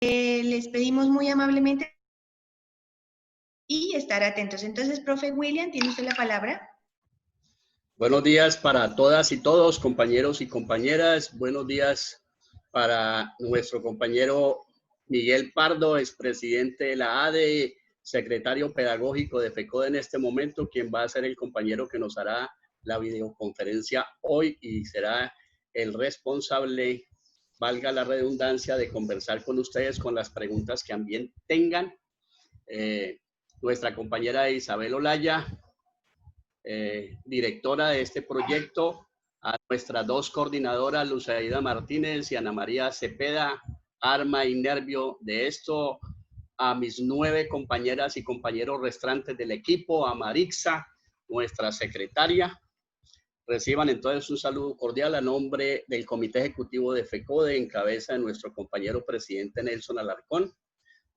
Les pedimos muy amablemente y estar atentos. Entonces, profe William, ¿tiene usted la palabra? Buenos días para todas y todos, compañeros y compañeras. Buenos días para nuestro compañero Miguel Pardo, expresidente de la ADE, secretario pedagógico de FECODE en este momento, quien va a ser el compañero que nos hará la videoconferencia hoy y será el responsable, valga la redundancia, de conversar con ustedes con las preguntas que también tengan. Nuestra compañera Isabel Olaya, directora de este proyecto, a nuestras dos coordinadoras, Luzaida Martínez y Ana María Cepeda, arma y nervio de esto, a mis 9 compañeras y compañeros restantes del equipo, a Marixa, nuestra secretaria. Reciban entonces un saludo cordial a nombre del Comité Ejecutivo de FECODE, en cabeza de nuestro compañero presidente Nelson Alarcón.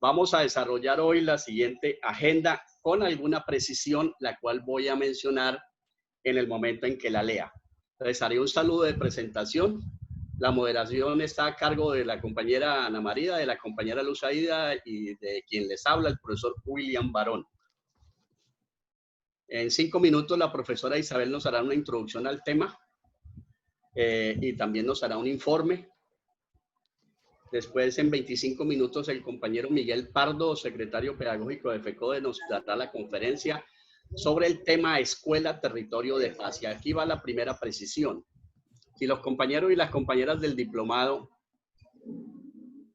Vamos a desarrollar hoy la siguiente agenda con alguna precisión, la cual voy a mencionar en el momento en que la lea. Entonces, haré un saludo de presentación. La moderación está a cargo de la compañera Ana María, de la compañera Luzaida y de quien les habla, el profesor William Barón. En 5 minutos, la profesora Isabel nos hará una introducción al tema y también nos hará un informe. Después, en 25 minutos, el compañero Miguel Pardo, secretario pedagógico de FECODE, nos dará la conferencia sobre el tema Escuela, Territorio de Paz. Y aquí va la primera precisión. Si los compañeros y las compañeras del diplomado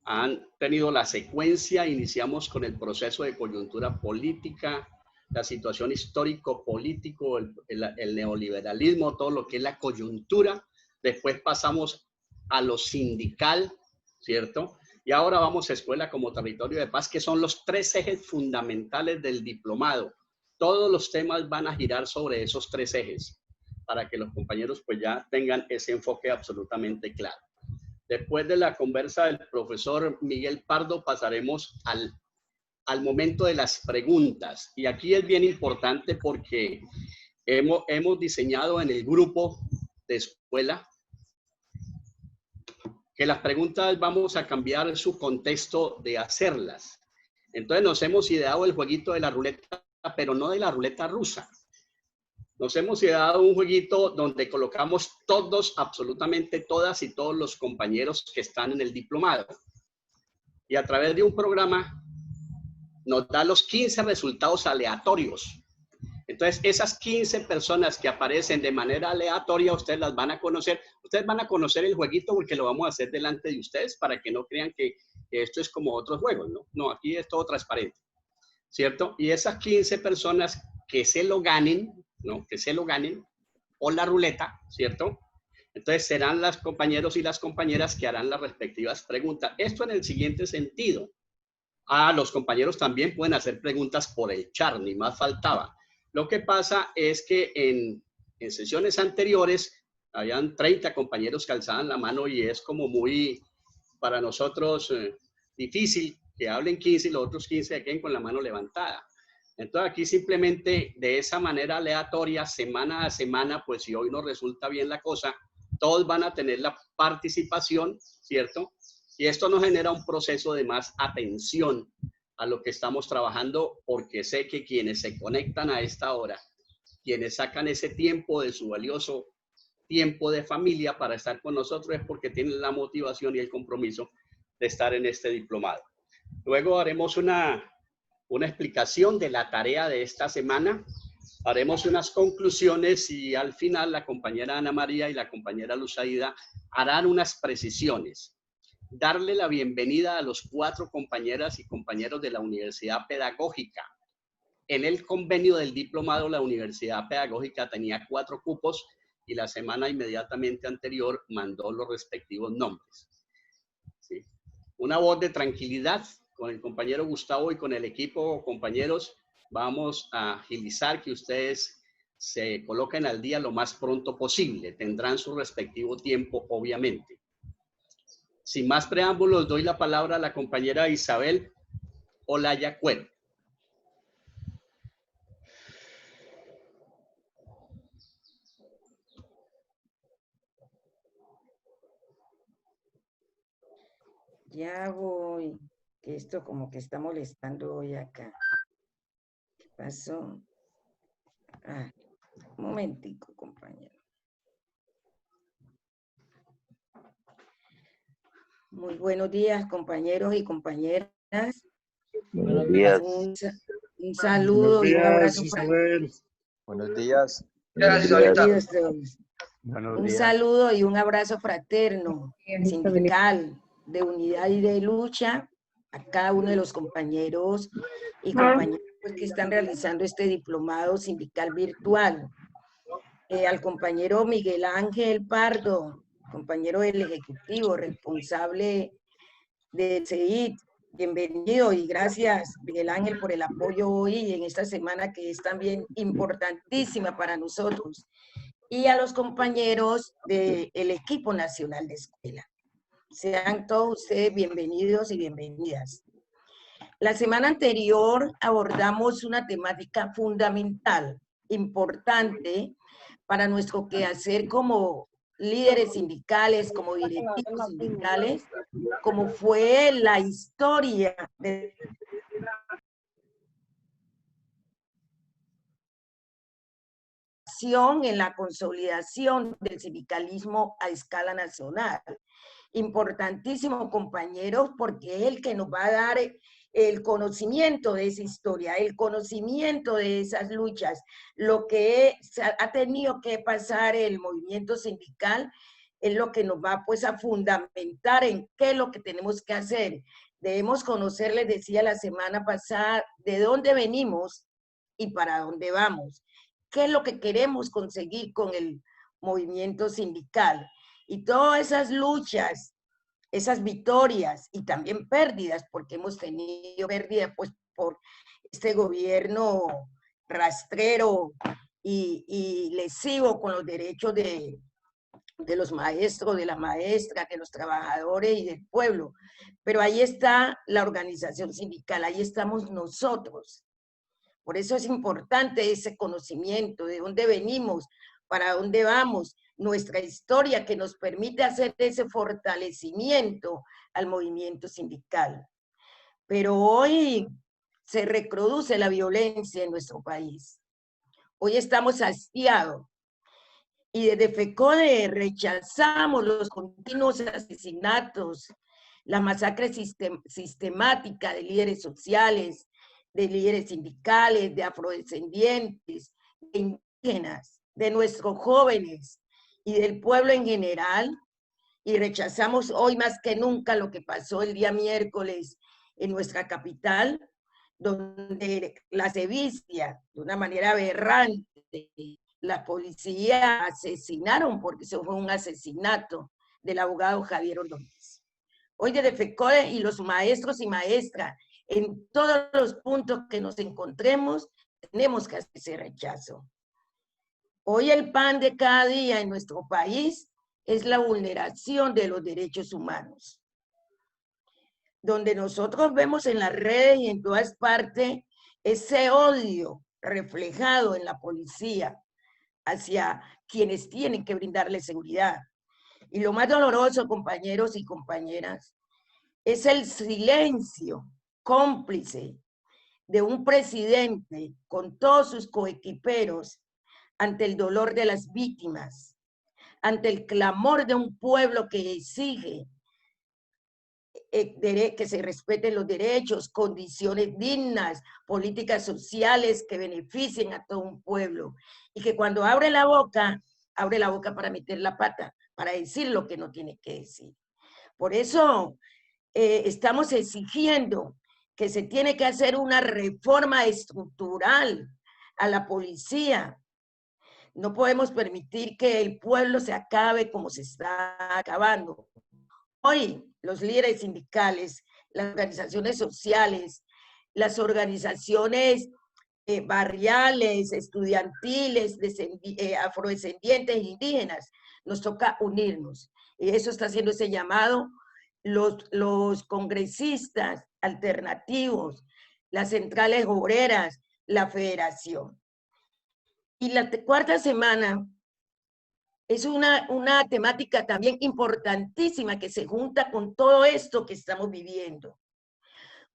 han tenido la secuencia, iniciamos con el proceso de coyuntura política, la situación histórico-político, el neoliberalismo, todo lo que es la coyuntura. Después pasamos a lo sindical, ¿cierto? Y ahora vamos a Escuela como Territorio de Paz, que son los 3 ejes fundamentales del diplomado. Todos los temas van a girar sobre esos 3 ejes, para que los compañeros pues ya tengan ese enfoque absolutamente claro. Después de la conversa del profesor Miguel Pardo, pasaremos al momento de las preguntas. Y aquí es bien importante porque hemos diseñado en el grupo de escuela que las preguntas vamos a cambiar su contexto de hacerlas. Entonces nos hemos ideado el jueguito de la ruleta, pero no de la ruleta rusa. Nos hemos ideado un jueguito donde colocamos todos, absolutamente todas y todos los compañeros que están en el diplomado. Y a través de un programa nos da los 15 resultados aleatorios. Entonces, esas 15 personas que aparecen de manera aleatoria, ustedes las van a conocer. Ustedes van a conocer el jueguito porque lo vamos a hacer delante de ustedes para que no crean que esto es como otros juegos, ¿no? No, aquí es todo transparente, ¿cierto? Y esas 15 personas que se lo ganen, ¿no? Que se lo ganen, o la ruleta, ¿cierto? Entonces, serán los compañeros y las compañeras que harán las respectivas preguntas. Esto en el siguiente sentido. Los compañeros también pueden hacer preguntas por el chat, ni más faltaba. Lo que pasa es que en sesiones anteriores habían 30 compañeros que alzaban la mano y es como muy, para nosotros, difícil que hablen 15 y los otros 15 se queden con la mano levantada. Entonces aquí simplemente de esa manera aleatoria, semana a semana, pues si hoy no resulta bien la cosa, todos van a tener la participación, ¿cierto? Y esto nos genera un proceso de más atención a lo que estamos trabajando, porque sé que quienes se conectan a esta hora, quienes sacan ese tiempo de su valioso tiempo de familia para estar con nosotros, es porque tienen la motivación y el compromiso de estar en este diplomado. Luego haremos una explicación de la tarea de esta semana, haremos unas conclusiones y al final la compañera Ana María y la compañera Luzaida harán unas precisiones. Darle la bienvenida a los 4 compañeras y compañeros de la Universidad Pedagógica. En el convenio del diplomado, la Universidad Pedagógica tenía 4 cupos y la semana inmediatamente anterior mandó los respectivos nombres. ¿Sí? Una voz de tranquilidad con el compañero Gustavo y con el equipo, compañeros, vamos a agilizar que ustedes se coloquen al día lo más pronto posible. Tendrán su respectivo tiempo, obviamente. Sin más preámbulos, doy la palabra a la compañera Isabel Olaya Cuero. Ya voy. que esto como que está molestando hoy acá. ¿Qué pasó? Ah, un momentico, compañero. Muy buenos días, compañeros y compañeras. Buenos días. Un saludo y un abrazo fraterno. Buenos días. Bienvenidos todos. Buenos Un días. saludo y un abrazo fraterno, sindical, de unidad y de lucha a cada uno de los compañeros y compañeras que están realizando este diplomado sindical virtual. Al compañero Miguel Ángel Pardo, compañero del Ejecutivo, responsable de CEIT, bienvenido y gracias, Miguel Ángel, por el apoyo hoy en esta semana que es también importantísima para nosotros. Y a los compañeros del equipo nacional de escuela. Sean todos ustedes bienvenidos y bienvenidas. La semana anterior abordamos una temática fundamental, importante para nuestro quehacer como líderes sindicales, como directivos sindicales, como fue la historia de en la consolidación del sindicalismo a escala nacional. Importantísimo, compañeros, porque es el que nos va a dar el conocimiento de esa historia, el conocimiento de esas luchas, lo que ha tenido que pasar el movimiento sindical, es lo que nos va pues a fundamentar en qué es lo que tenemos que hacer. Debemos conocer, les decía la semana pasada, de dónde venimos y para dónde vamos. ¿Qué es lo que queremos conseguir con el movimiento sindical? Y todas esas luchas, esas victorias y también pérdidas, porque hemos tenido pérdidas pues por este gobierno rastrero y lesivo con los derechos de los maestros, de las maestras, de los trabajadores y del pueblo. Pero ahí está la organización sindical, ahí estamos nosotros. Por eso es importante ese conocimiento de dónde venimos, para dónde vamos, nuestra historia que nos permite hacer ese fortalecimiento al movimiento sindical. Pero hoy se reproduce la violencia en nuestro país. Hoy estamos hastiados y desde FECODE rechazamos los continuos asesinatos, las masacres sistemáticas de líderes sociales, de líderes sindicales, de afrodescendientes, de indígenas, de nuestros jóvenes y del pueblo en general, y rechazamos hoy más que nunca lo que pasó el día miércoles en nuestra capital, donde la sevicia, de una manera aberrante, la policía asesinaron, porque eso fue un asesinato del abogado Javier Ordóñez. Hoy desde FECODE y los maestros y maestras, en todos los puntos que nos encontremos, tenemos que hacer ese rechazo. Hoy el pan de cada día en nuestro país es la vulneración de los derechos humanos. Donde nosotros vemos en las redes y en todas partes ese odio reflejado en la policía hacia quienes tienen que brindarle seguridad. Y lo más doloroso, compañeros y compañeras, es el silencio cómplice de un presidente con todos sus coequiperos ante el dolor de las víctimas, ante el clamor de un pueblo que exige que se respeten los derechos, condiciones dignas, políticas sociales que beneficien a todo un pueblo. Y que cuando abre la boca para meter la pata, para decir lo que no tiene que decir. Por eso estamos exigiendo que se tiene que hacer una reforma estructural a la policía. No podemos permitir que el pueblo se acabe como se está acabando. Hoy los líderes sindicales, las organizaciones sociales, las organizaciones barriales, estudiantiles, afrodescendientes e indígenas, nos toca unirnos. Y eso está haciendo ese llamado los congresistas alternativos, las centrales obreras, la federación. Y la cuarta semana es una temática también importantísima que se junta con todo esto que estamos viviendo.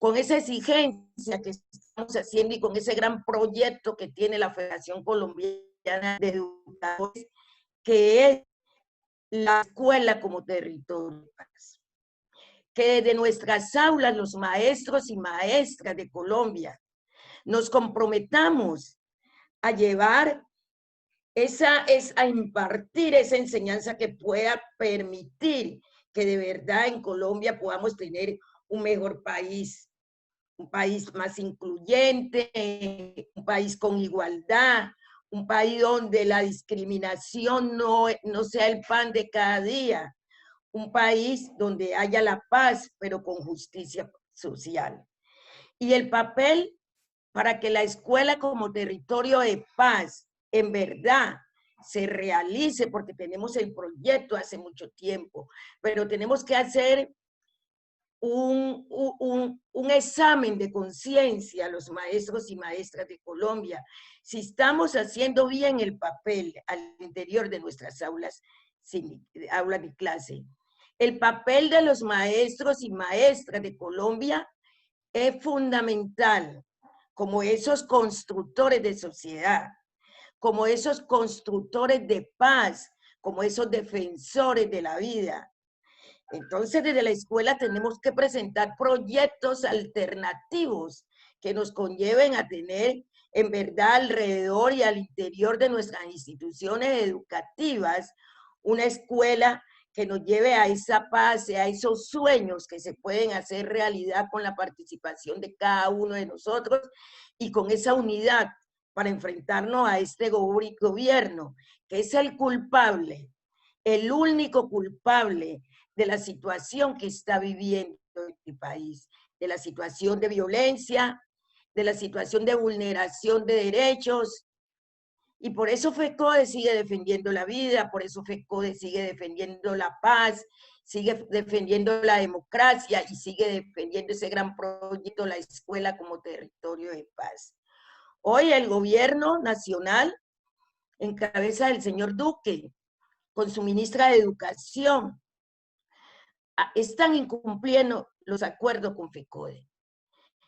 con esa exigencia que estamos haciendo y con ese gran proyecto que tiene la Federación Colombiana de Educadores, que es la escuela como territorio de paz. Que desde nuestras aulas, los maestros y maestras de Colombia, nos comprometamos a llevar a impartir esa enseñanza que pueda permitir que de verdad en Colombia podamos tener un mejor país, un país más incluyente, un país con igualdad, un país donde la discriminación no sea el pan de cada día, un país donde haya la paz, pero con justicia social. Y el papel para que la escuela como territorio de paz en verdad se realice, porque tenemos el proyecto hace mucho tiempo, pero tenemos que hacer un examen de conciencia a los maestros y maestras de Colombia, si estamos haciendo bien el papel al interior de nuestras aulas de clase. El papel de los maestros y maestras de Colombia es fundamental, como esos constructores de sociedad, como esos constructores de paz, como esos defensores de la vida. Entonces, desde la escuela tenemos que presentar proyectos alternativos que nos conlleven a tener en verdad alrededor y al interior de nuestras instituciones educativas una escuela que nos lleve a esa paz, a esos sueños que se pueden hacer realidad con la participación de cada uno de nosotros y con esa unidad para enfrentarnos a este gobierno, que es el culpable, el único culpable de la situación que está viviendo este país, de la situación de violencia, de la situación de vulneración de derechos. Y por eso FECODE sigue defendiendo la vida, por eso FECODE sigue defendiendo la paz, sigue defendiendo la democracia y sigue defendiendo ese gran proyecto, la escuela como territorio de paz. Hoy el gobierno nacional, en cabeza del señor Duque, con su ministra de Educación, están incumpliendo los acuerdos con FECODE.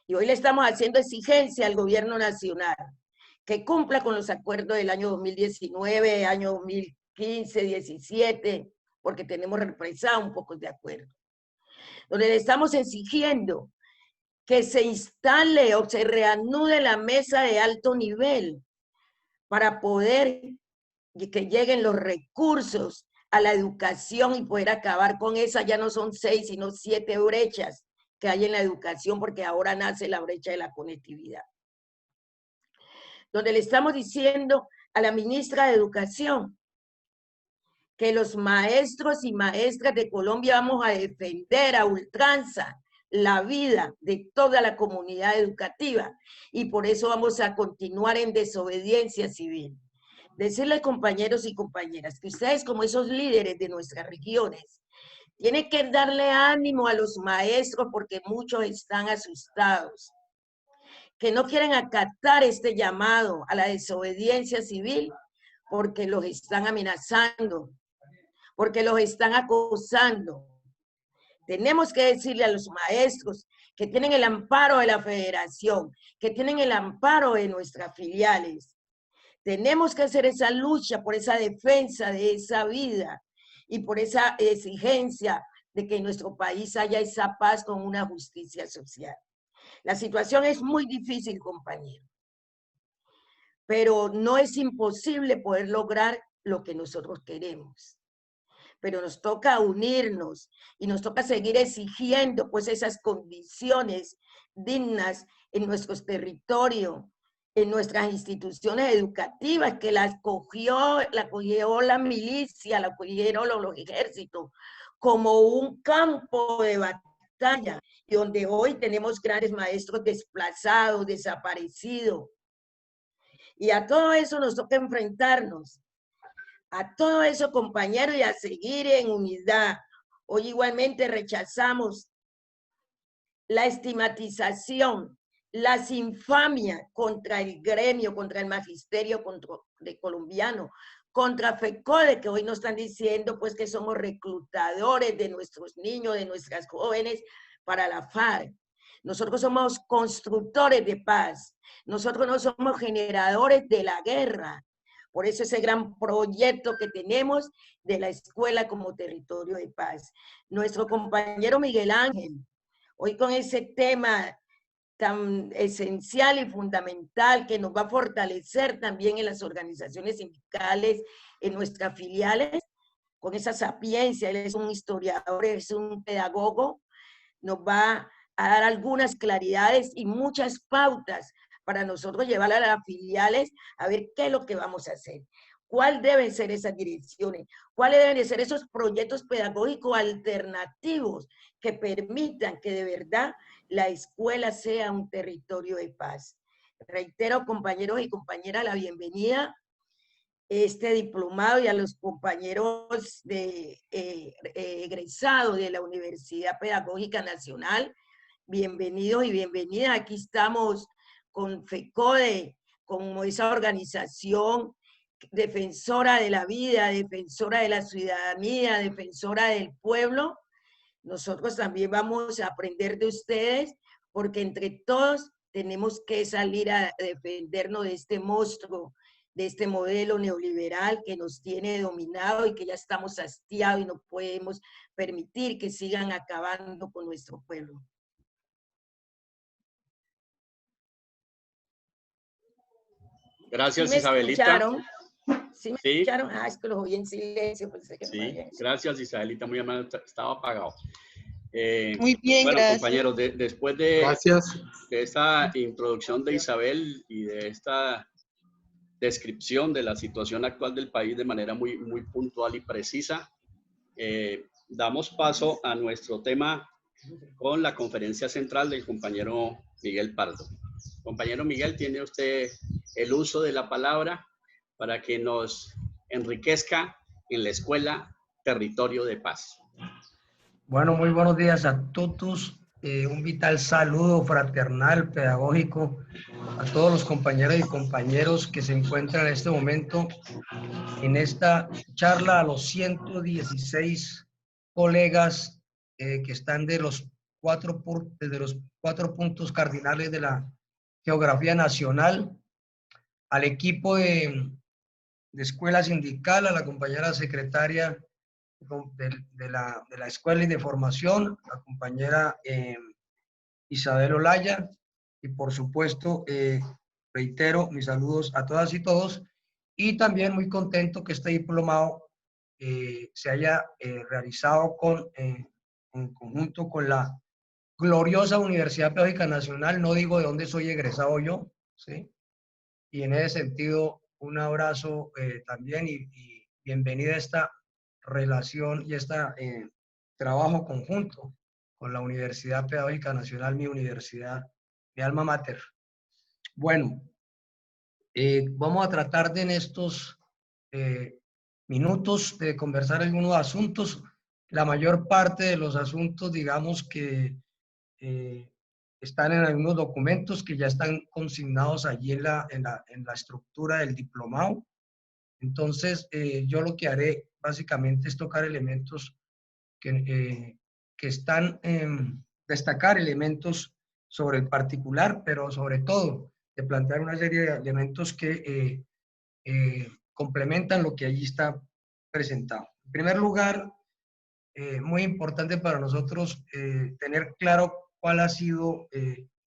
Y hoy le estamos haciendo exigencia al gobierno nacional que cumpla con los acuerdos del año 2019, año 2015, 17, porque tenemos represado un poco de acuerdo. Donde le estamos exigiendo que se instale o se reanude la mesa de alto nivel para poder que lleguen los recursos a la educación y poder acabar con esa, ya no son 6, sino 7 brechas que hay en la educación, porque ahora nace la brecha de la conectividad. Donde le estamos diciendo a la ministra de Educación que los maestros y maestras de Colombia vamos a defender a ultranza la vida de toda la comunidad educativa y por eso vamos a continuar en desobediencia civil. Decirles, compañeros y compañeras, que ustedes como esos líderes de nuestras regiones tienen que darle ánimo a los maestros porque muchos están asustados, que no quieren acatar este llamado a la desobediencia civil porque los están amenazando, porque los están acosando. Tenemos que decirle a los maestros que tienen el amparo de la federación, que tienen el amparo de nuestras filiales. Tenemos que hacer esa lucha por esa defensa de esa vida y por esa exigencia de que en nuestro país haya esa paz con una justicia social. La situación es muy difícil, compañero, pero no es imposible poder lograr lo que nosotros queremos. Pero nos toca unirnos y nos toca seguir exigiendo pues esas condiciones dignas en nuestros territorios, en nuestras instituciones educativas, que la cogió la milicia, la cogieron los ejércitos, como un campo de batalla, y donde hoy tenemos grandes maestros desplazados, desaparecidos. Y a todo eso nos toca enfrentarnos. A todo eso, compañeros, y a seguir en unidad. Hoy igualmente rechazamos la estigmatización, las infamias contra el gremio, contra el magisterio de colombiano, contra FECODE, que hoy nos están diciendo pues que somos reclutadores de nuestros niños, de nuestras jóvenes para la FARC. Nosotros somos constructores de paz. Nosotros no somos generadores de la guerra. Por eso ese gran proyecto que tenemos de la escuela como territorio de paz. Nuestro compañero Miguel Ángel, hoy con ese tema tan esencial y fundamental que nos va a fortalecer también en las organizaciones sindicales, en nuestras filiales, con esa sapiencia, él es un historiador, es un pedagogo, nos va a dar algunas claridades y muchas pautas para nosotros llevar a las filiales a ver qué es lo que vamos a hacer. ¿Cuáles deben ser esas direcciones? ¿Cuáles deben ser esos proyectos pedagógicos alternativos que permitan que de verdad la escuela sea un territorio de paz? Reitero, compañeros y compañeras, la bienvenida este diplomado y a los compañeros egresados de la Universidad Pedagógica Nacional. Bienvenidos y bienvenidas. Aquí estamos con FECODE, como esa organización defensora de la vida, defensora de la ciudadanía, defensora del pueblo. Nosotros también vamos a aprender de ustedes, porque entre todos tenemos que salir a defendernos de este monstruo, de este modelo neoliberal que nos tiene dominado y que ya estamos hastiados y no podemos permitir que sigan acabando con nuestro pueblo. Gracias, ¿Sí me Isabelita. escucharon? ¿Sí me Sí. escucharon? Ah, es que los oí en silencio. Pensé que Sí, gracias, Isabelita, muy amable, estaba apagado. Muy bien, bueno, gracias. compañeros, después de esta introducción de Isabel y de esta descripción de la situación actual del país de manera muy puntual y precisa, damos paso a nuestro tema con la conferencia central del compañero Miguel Pardo. Compañero Miguel, tiene usted el uso de la palabra para que nos enriquezca en la escuela Territorio de Paz. Bueno, muy buenos días a todos. Un vital saludo fraternal, pedagógico, a todos los compañeros y compañeros que se encuentran en este momento en esta charla, a los 116 colegas que están de los cuatro puntos cardinales de la geografía nacional, al equipo de escuela sindical, a la compañera secretaria de la escuela y de formación, la compañera Isabel Olaya, y por supuesto, reitero mis saludos a todas y todos, y también muy contento que este diplomado se haya realizado en conjunto con la gloriosa Universidad Pedagógica Nacional. No digo de dónde soy egresado yo, ¿sí? Y en ese sentido, un abrazo también y bienvenida a esta relación y este trabajo conjunto con la Universidad Pedagógica Nacional, mi universidad, mi alma mater. Bueno, vamos a tratar de en estos minutos de conversar algunos asuntos. La mayor parte de los asuntos, digamos que están en algunos documentos que ya están consignados allí en la estructura del diplomado. Entonces, yo lo que haré básicamente es tocar elementos que están, destacar elementos sobre el particular, pero sobre todo de plantear una serie de elementos que complementan lo que allí está presentado. En primer lugar, muy importante para nosotros tener claro cuál ha sido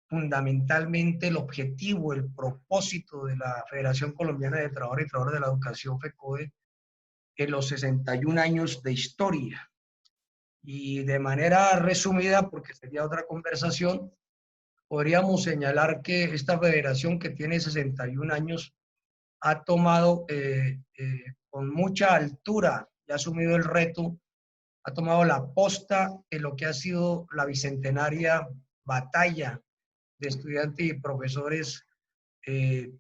fundamentalmente el objetivo, el propósito de la Federación Colombiana de Trabajadores y Trabajadoras de la Educación, FECODE, en los 61 años de historia. Y de manera resumida, porque sería otra conversación, podríamos señalar que esta federación, que tiene 61 años, ha tomado con mucha altura y ha asumido el reto, ha tomado la posta en lo que ha sido la bicentenaria batalla de estudiantes y profesores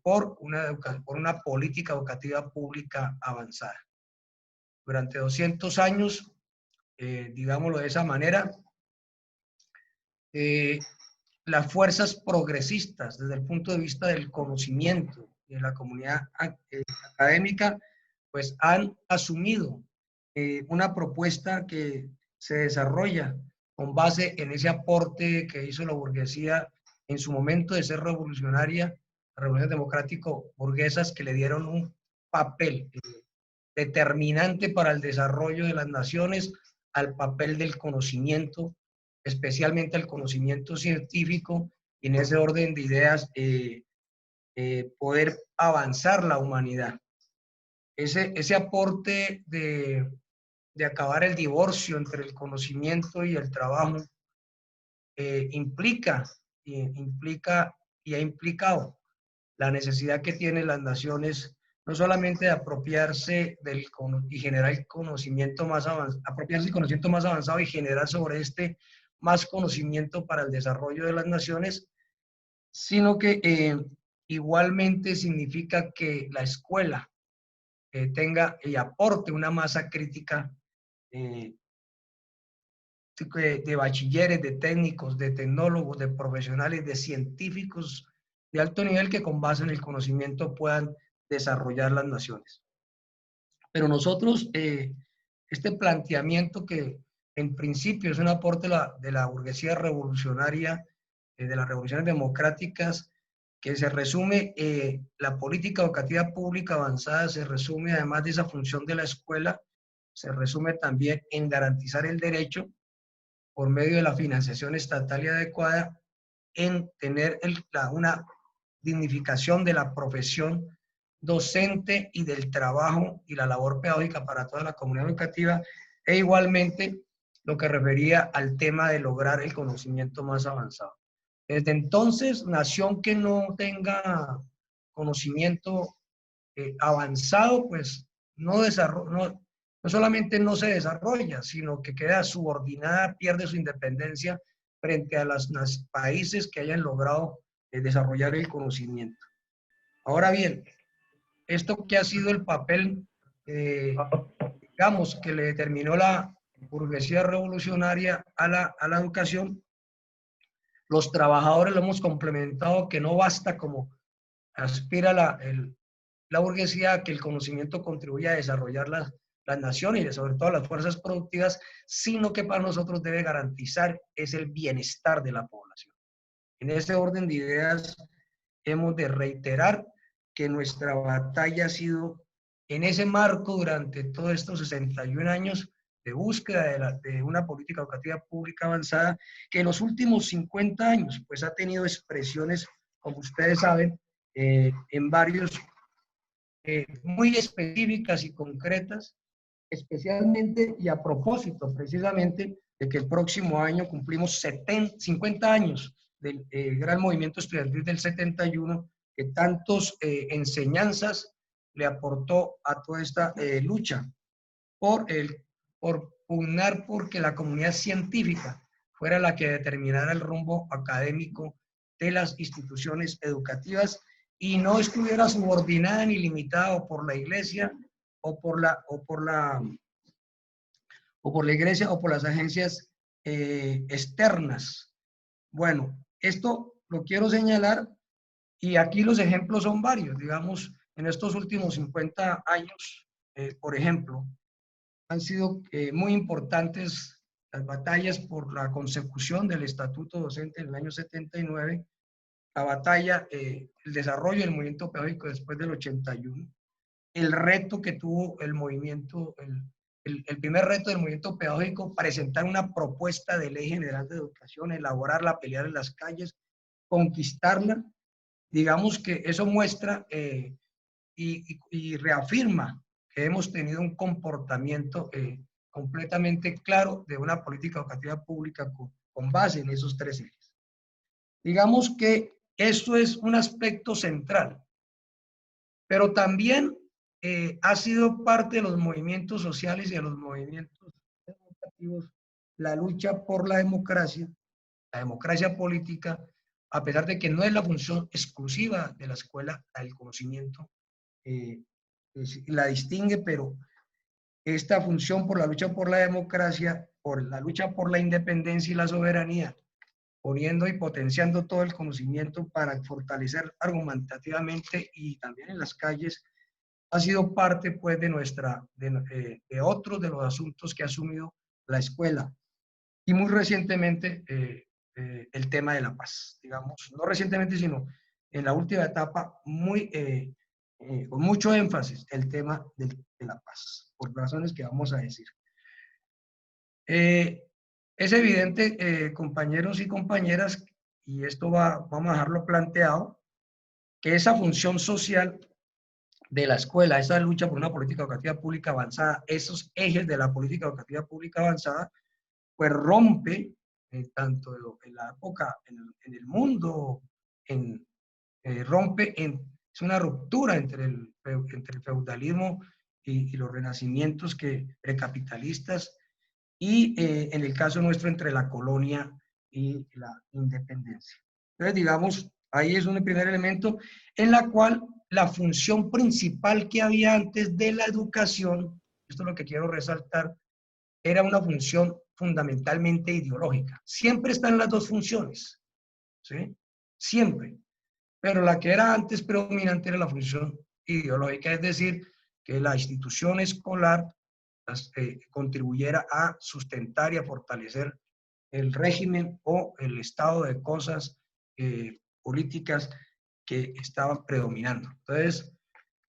por una política educativa pública avanzada. Durante 200 años, digámoslo de esa manera, las fuerzas progresistas desde el punto de vista del conocimiento de la comunidad académica, pues han asumido una propuesta que se desarrolla con base en ese aporte que hizo la burguesía en su momento de ser revolucionaria, revoluciones democrático-burguesas que le dieron un papel determinante para el desarrollo de las naciones, al papel del conocimiento, especialmente el conocimiento científico, y en ese orden de ideas poder avanzar la humanidad. Ese aporte de acabar el divorcio entre el conocimiento y el trabajo implica y ha implicado la necesidad que tienen las naciones no solamente de apropiarse y generar el conocimiento más avanzado, apropiarse del conocimiento más avanzado y generar sobre este más conocimiento para el desarrollo de las naciones, sino que igualmente significa que la escuela tenga y aporte una masa crítica de bachilleres, de técnicos, de tecnólogos, de profesionales, de científicos de alto nivel que con base en el conocimiento puedan desarrollar las naciones. Pero nosotros, este planteamiento que en principio es un aporte de la burguesía revolucionaria, de las revoluciones democráticas, que se resume, la política educativa pública avanzada se resume, además de esa función de la escuela, se resume también en garantizar el derecho por medio de la financiación estatal y adecuada, en tener una dignificación de la profesión docente y del trabajo y la labor pedagógica para toda la comunidad educativa, e igualmente lo que refería al tema de lograr el conocimiento más avanzado. Desde entonces, nación que no tenga conocimiento avanzado, pues no solamente no se desarrolla, sino que queda subordinada, pierde su independencia frente a los países que hayan logrado desarrollar el conocimiento. Ahora bien, esto que ha sido el papel, digamos, que le determinó la burguesía revolucionaria a la educación, los trabajadores lo hemos complementado, que no basta como aspira la burguesía a que el conocimiento contribuya a desarrollar las naciones y sobre todo las fuerzas productivas, sino que para nosotros debe garantizar es el bienestar de la población. En ese orden de ideas hemos de reiterar que nuestra batalla ha sido en ese marco durante todos estos 61 años de búsqueda de una política educativa pública avanzada, que en los últimos 50 años pues ha tenido expresiones, como ustedes saben, en varios muy específicas y concretas, especialmente y a propósito precisamente de que el próximo año cumplimos 50 años del gran movimiento estudiantil del 71, que tantos enseñanzas le aportó a toda esta lucha por pugnar porque la comunidad científica fuera la que determinara el rumbo académico de las instituciones educativas y no estuviera subordinada ni limitada por la iglesia o por la iglesia o por las agencias externas. Bueno, esto lo quiero señalar y aquí los ejemplos son varios. Digamos, en estos últimos 50 años, por ejemplo, han sido muy importantes las batallas por la consecución del estatuto docente en el año 79, la batalla, el desarrollo del movimiento pedagógico después del 81, el reto que tuvo el movimiento, el primer reto del movimiento pedagógico, presentar una propuesta de ley general de educación, elaborarla, pelear en las calles, conquistarla. Digamos que eso muestra y reafirma que hemos tenido un comportamiento completamente claro de una política educativa pública con base en esos tres ejes. Digamos que esto es un aspecto central, pero también ha sido parte de los movimientos sociales y de los movimientos educativos la lucha por la democracia política, a pesar de que no es la función exclusiva de la escuela, el conocimiento la distingue, pero esta función por la lucha por la democracia, por la lucha por la independencia y la soberanía, poniendo y potenciando todo el conocimiento para fortalecer argumentativamente y también en las calles, ha sido parte pues de otros de los asuntos que ha asumido la escuela. y muy recientemente el tema de la paz, digamos, no recientemente, sino en la última etapa, con mucho énfasis, el tema de la paz, por razones que vamos a decir. Es evidente, compañeros y compañeras, y esto vamos a dejarlo planteado, que esa función social de la escuela, esa lucha por una política educativa pública avanzada, esos ejes de la política educativa pública avanzada, pues rompe tanto en la época, en el mundo, es una ruptura entre el feudalismo y los renacimientos precapitalistas, y en el caso nuestro entre la colonia y la independencia. Entonces, digamos, ahí es un primer elemento en la cual la función principal que había antes de la educación, esto es lo que quiero resaltar, era una función fundamentalmente ideológica. Siempre están las dos funciones, ¿sí? Siempre. Pero la que era antes predominante era la función ideológica, es decir, que la institución escolar contribuyera a sustentar y a fortalecer el régimen o el estado de cosas políticas que estaban predominando. Entonces,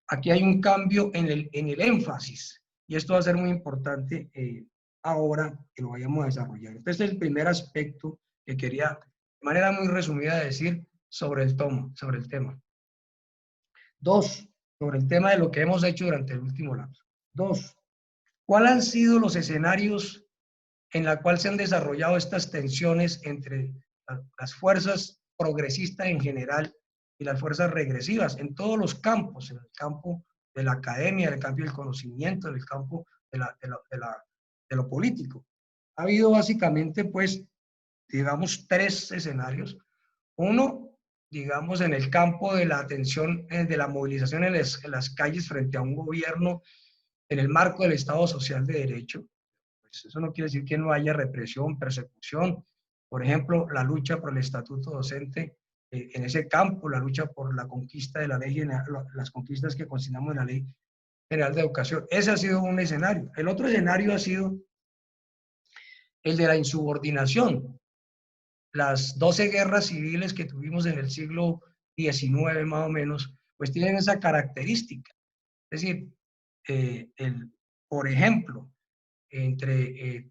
aquí hay un cambio en el énfasis, y esto va a ser muy importante ahora que lo vayamos a desarrollar. Este es el primer aspecto que quería, de manera muy resumida, decir sobre el tema. Dos, sobre el tema de lo que hemos hecho durante el último lapso. Dos, ¿cuáles han sido los escenarios en los cuales se han desarrollado estas tensiones entre las fuerzas progresistas en general y las fuerzas regresivas en todos los campos, en el campo de la academia, en el campo del conocimiento, en el campo de lo político? Ha habido básicamente, pues, digamos, tres escenarios. Uno, digamos, en el campo de la atención, de la movilización en las calles frente a un gobierno en el marco del Estado Social de Derecho. Pues eso no quiere decir que no haya represión, persecución. Por ejemplo, la lucha por el estatuto docente en ese campo, la lucha por la conquista de la ley general, las conquistas que consignamos en la Ley General de Educación. Ese ha sido un escenario. El otro escenario ha sido el de la insubordinación. Las 12 guerras civiles que tuvimos en el siglo XIX más o menos, pues tienen esa característica. Es decir, por ejemplo, entre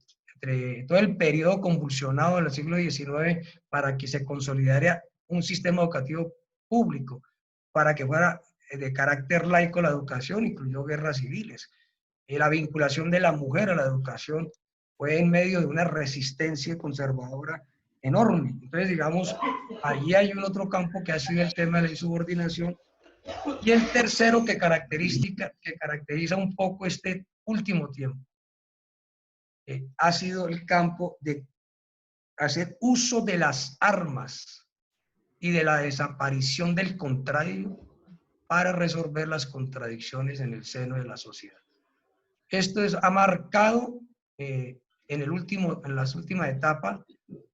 todo el periodo convulsionado del siglo XIX para que se consolidara un sistema educativo público, para que fuera de carácter laico la educación, incluyó guerras civiles. La vinculación de la mujer a la educación fue en medio de una resistencia conservadora enorme. Entonces, digamos, allí hay un otro campo que ha sido el tema de la insubordinación. Y el tercero que caracteriza un poco este último tiempo ha sido el campo de hacer uso de las armas y de la desaparición del contrario para resolver las contradicciones en el seno de la sociedad. Esto ha marcado, en las últimas etapas,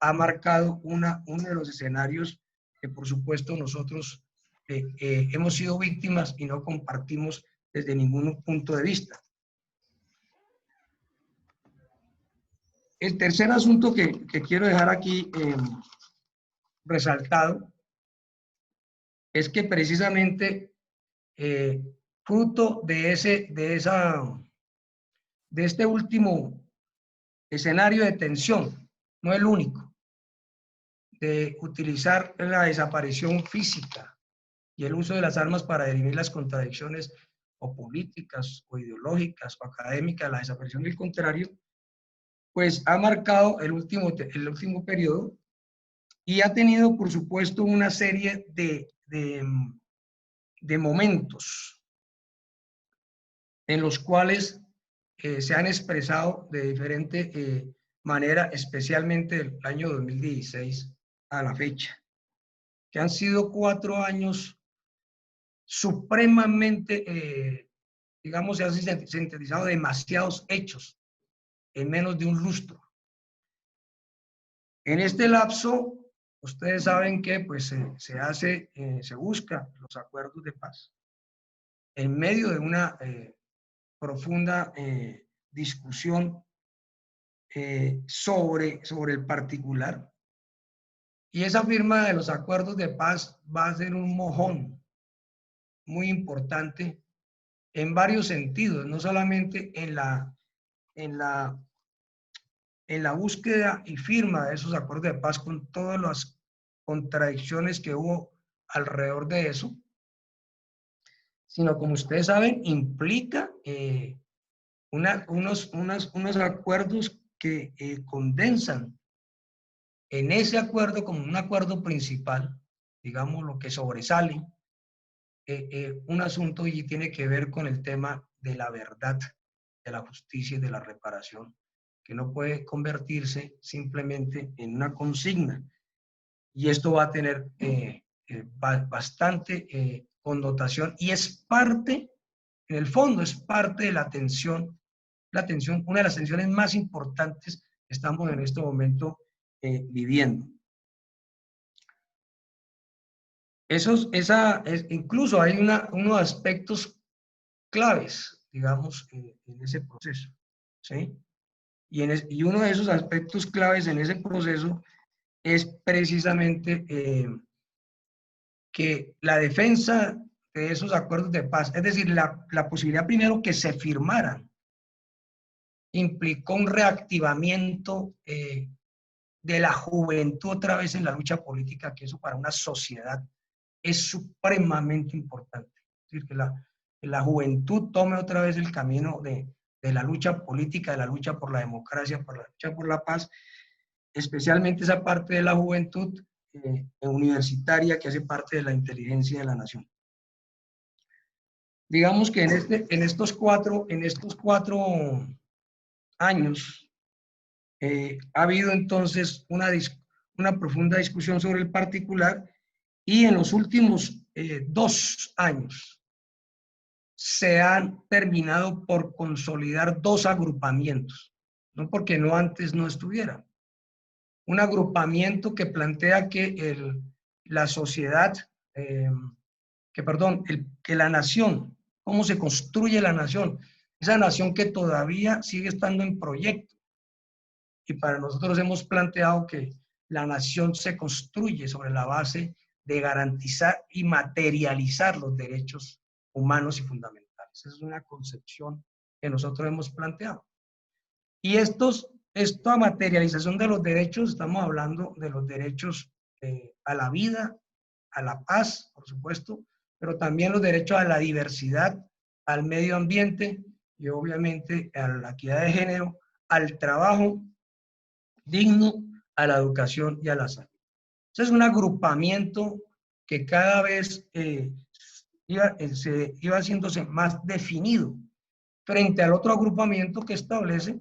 ha marcado uno de los escenarios que, por supuesto, nosotros hemos sido víctimas y no compartimos desde ningún punto de vista. El tercer asunto que quiero dejar aquí resaltado es que precisamente fruto de este último escenario de tensión, no el único, de utilizar la desaparición física y el uso de las armas para dirimir las contradicciones o políticas o ideológicas o académicas, la desaparición del contrario, pues ha marcado el último periodo y ha tenido, por supuesto, una serie de momentos en los cuales se han expresado de diferente manera, especialmente del año 2016 a la fecha, que han sido 4 años supremamente, digamos, se han sintetizado demasiados hechos en menos de un lustro. En este lapso, ustedes saben que pues, se busca los acuerdos de paz en medio de una profunda discusión sobre el particular. Y esa firma de los acuerdos de paz va a ser un mojón muy importante en varios sentidos, no solamente en la búsqueda y firma de esos acuerdos de paz con todas las contradicciones que hubo alrededor de eso, sino como ustedes saben, implica unos acuerdos que condensan en ese acuerdo como un acuerdo principal, digamos lo que sobresale, un asunto y tiene que ver con el tema de la verdad, de la justicia y de la reparación, que no puede convertirse simplemente en una consigna. Y esto va a tener bastante connotación y es parte, en el fondo, es parte de la tensión, una de las tensiones más importantes que estamos en este momento viviendo. Incluso hay unos aspectos claves, digamos, en ese proceso, ¿sí? Y uno de esos aspectos claves en ese proceso es precisamente que la defensa de esos acuerdos de paz, es decir, la posibilidad primero que se firmaran, implicó un reactivamiento de la juventud otra vez en la lucha política, que eso para una sociedad es supremamente importante. Es decir, que la juventud tome otra vez el camino de la lucha política, de la lucha por la democracia, por la lucha por la paz, especialmente esa parte de la juventud universitaria que hace parte de la inteligencia de la nación. Digamos que en estos cuatro años ha habido entonces una profunda discusión sobre el particular y en los últimos 2 años se han terminado por consolidar 2 agrupamientos, no porque antes no estuvieran. Un agrupamiento que plantea que la sociedad, que la nación, cómo se construye la nación, esa nación que todavía sigue estando en proyecto. Y para nosotros hemos planteado que la nación se construye sobre la base de garantizar y materializar los derechos humanos y fundamentales. Esa es una concepción que nosotros hemos planteado. Y esta materialización de los derechos, estamos hablando de los derechos a la vida, a la paz, por supuesto, pero también los derechos a la diversidad, al medio ambiente y obviamente a la equidad de género, al trabajo digno, a la educación y a la salud. Ese es un agrupamiento que cada vez iba haciéndose más definido frente al otro agrupamiento que establece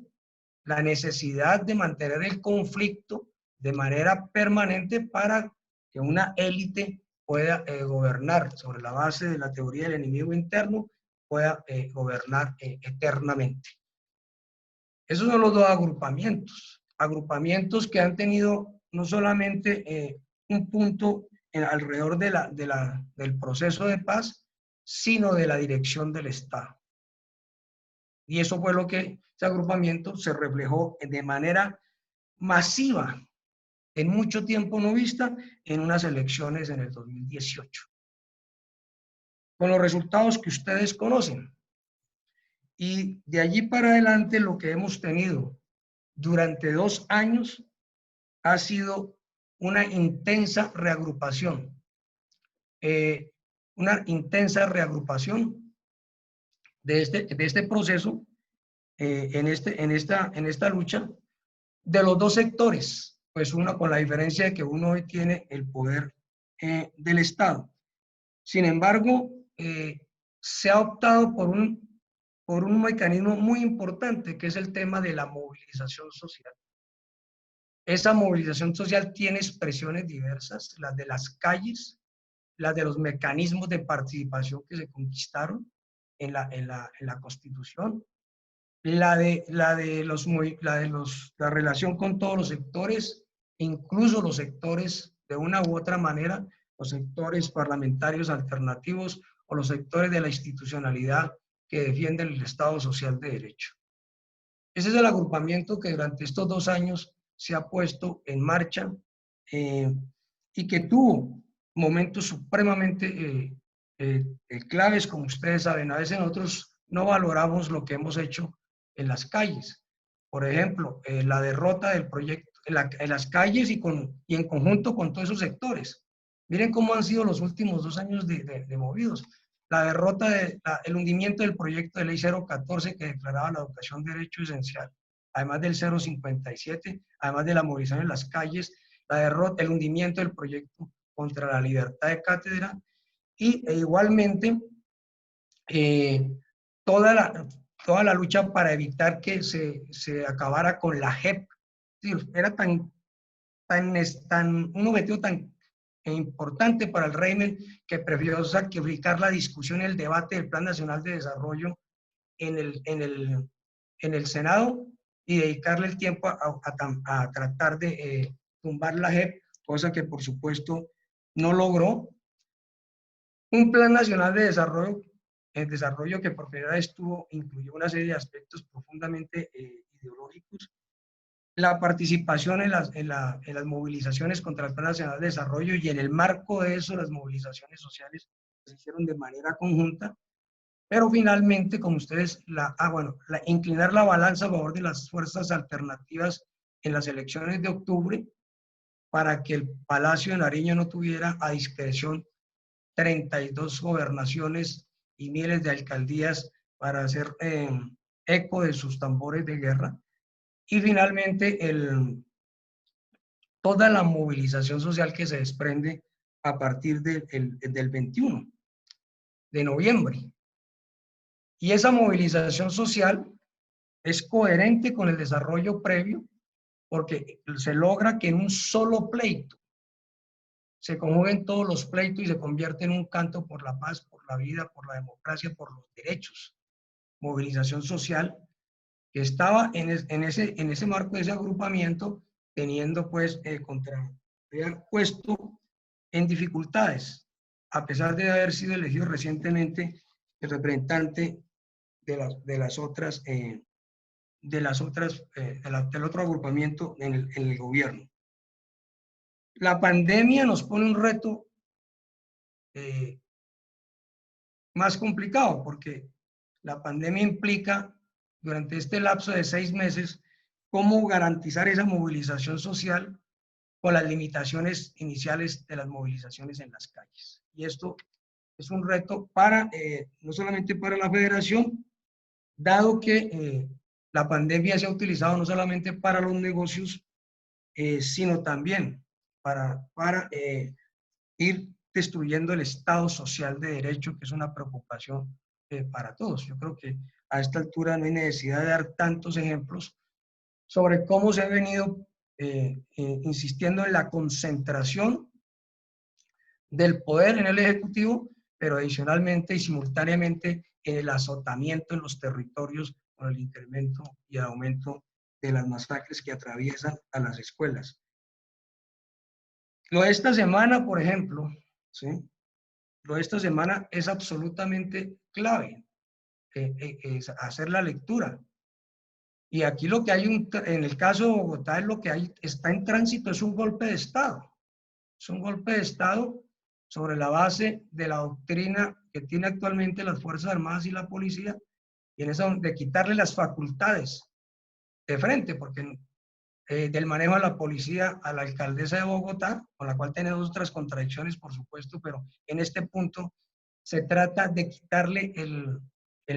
la necesidad de mantener el conflicto de manera permanente para que una élite pueda gobernar sobre la base de la teoría del enemigo interno, pueda gobernar eternamente. Esos son los 2 agrupamientos que han tenido no solamente un punto alrededor del proceso de paz, sino de la dirección del Estado. Y eso fue lo que ese agrupamiento se reflejó de manera masiva, en mucho tiempo no vista, en unas elecciones en el 2018. Con los resultados que ustedes conocen. Y de allí para adelante lo que hemos tenido durante 2 años ha sido una intensa reagrupación. De este proceso, en esta lucha, de los 2 sectores, pues uno con la diferencia de que uno hoy tiene el poder del Estado. Sin embargo, se ha optado por un mecanismo muy importante, que es el tema de la movilización social. Esa movilización social tiene expresiones diversas, las de las calles, las de los mecanismos de participación que se conquistaron en la Constitución, la relación con todos los sectores, incluso los sectores de una u otra manera, los sectores parlamentarios alternativos o los sectores de la institucionalidad que defienden el Estado social de derecho. Ese es el agrupamiento que durante estos 2 años se ha puesto en marcha y que tuvo momentos supremamente claves, como ustedes saben. A veces nosotros no valoramos lo que hemos hecho en las calles. Por ejemplo, la derrota del proyecto en las calles y en conjunto con todos esos sectores. Miren cómo han sido los últimos 2 años de movidos. La derrota, el hundimiento del proyecto de ley 014 que declaraba la educación derecho esencial, además del 057, además de la movilización en las calles, la derrota, el hundimiento del proyecto contra la libertad de cátedra y igualmente toda la lucha para evitar que se acabara con la JEP. Era un objetivo tan importante para el régimen que prefirió sacrificar la discusión y el debate del Plan Nacional de Desarrollo en el Senado y dedicarle el tiempo a tratar de tumbar la JEP, cosa que por supuesto no logró. Un Plan Nacional de Desarrollo que por primera vez incluyó una serie de aspectos profundamente ideológicos. La participación en las movilizaciones contra el Plan Nacional de Desarrollo y en el marco de eso las movilizaciones sociales se hicieron de manera conjunta, pero finalmente, como ustedes, inclinar la balanza a favor de las fuerzas alternativas en las elecciones de octubre para que el Palacio de Nariño no tuviera a discreción 32 gobernaciones y miles de alcaldías para hacer eco de sus tambores de guerra. Y finalmente, toda la movilización social que se desprende a partir del 21 de noviembre. Y esa movilización social es coherente con el desarrollo previo porque se logra que en un solo pleito se conjuguen todos los pleitos y se convierte en un canto por la paz, por la vida, por la democracia, por los derechos. Movilización social que estaba en ese marco de ese agrupamiento, teniendo pues puesto en dificultades, a pesar de haber sido elegido recientemente el representante del otro agrupamiento en el gobierno. La pandemia nos pone un reto más complicado, porque la pandemia implica, durante este lapso de 6 meses, cómo garantizar esa movilización social con las limitaciones iniciales de las movilizaciones en las calles. Y esto es un reto no solamente para la federación, dado que la pandemia se ha utilizado no solamente para los negocios, sino también para ir destruyendo el Estado social de derecho, que es una preocupación para todos. Yo creo que a esta altura no hay necesidad de dar tantos ejemplos sobre cómo se ha venido insistiendo en la concentración del poder en el Ejecutivo, pero adicionalmente y simultáneamente en el azotamiento en los territorios con el incremento y el aumento de las masacres que atraviesan a las escuelas. Lo de esta semana, por ejemplo, ¿sí? Lo de esta semana es absolutamente clave, es hacer la lectura. Y aquí lo que hay, en el caso de Bogotá, lo que está en tránsito es un golpe de Estado. Es un golpe de Estado sobre la base de la doctrina que tiene actualmente las Fuerzas Armadas y la policía, y en eso de quitarle las facultades de frente, porque del manejo de la policía a la alcaldesa de Bogotá, con la cual tenemos otras contradicciones, por supuesto, pero en este punto se trata de quitarle el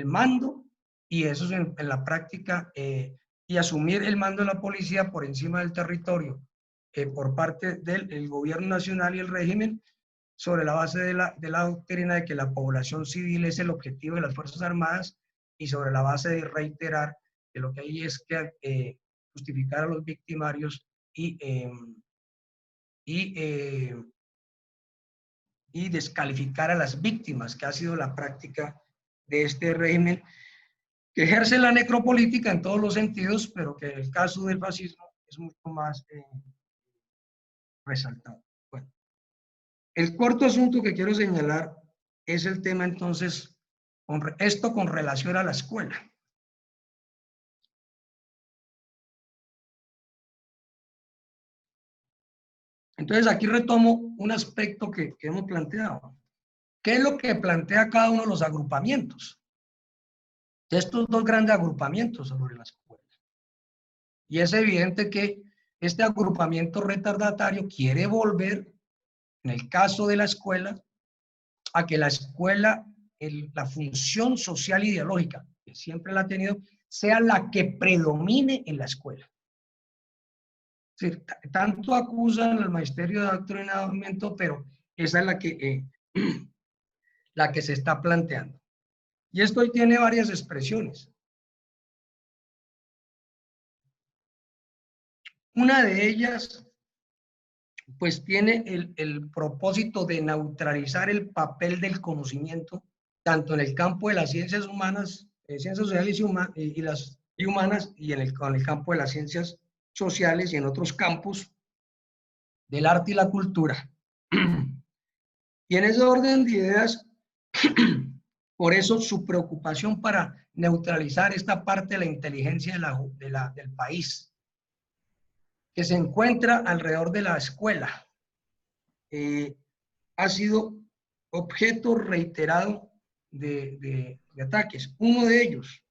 mando, y eso es en la práctica, y asumir el mando de la policía por encima del territorio por parte del gobierno nacional y el régimen, sobre la base de la doctrina de que la población civil es el objetivo de las Fuerzas Armadas, y sobre la base de reiterar que lo que hay es que justificar a los victimarios y descalificar a las víctimas, que ha sido la práctica de este régimen, que ejerce la necropolítica en todos los sentidos, pero que en el caso del fascismo es mucho más resaltado. Bueno, el cuarto asunto que quiero señalar es el tema entonces, esto con relación a la escuela. Entonces aquí retomo un aspecto que hemos planteado. ¿Qué es lo que plantea cada uno de los agrupamientos? Estos dos grandes agrupamientos sobre la escuela. Y es evidente que este agrupamiento retardatario quiere volver, en el caso de la escuela, a que la escuela, la función social ideológica, que siempre la ha tenido, sea la que predomine en la escuela. Es decir, tanto acusan al Magisterio de Adoctrinamiento, pero esa es la que se está planteando. Y esto tiene varias expresiones. Una de ellas, pues tiene el propósito de neutralizar el papel del conocimiento, tanto en el campo de las ciencias humanas, ciencias sociales y humanas, y en el campo de las ciencias sociales y en otros campos del arte y la cultura. Y en ese orden de ideas, por eso su preocupación para neutralizar esta parte de la inteligencia del país, que se encuentra alrededor de la escuela, ha sido objeto reiterado de ataques. Uno de ellos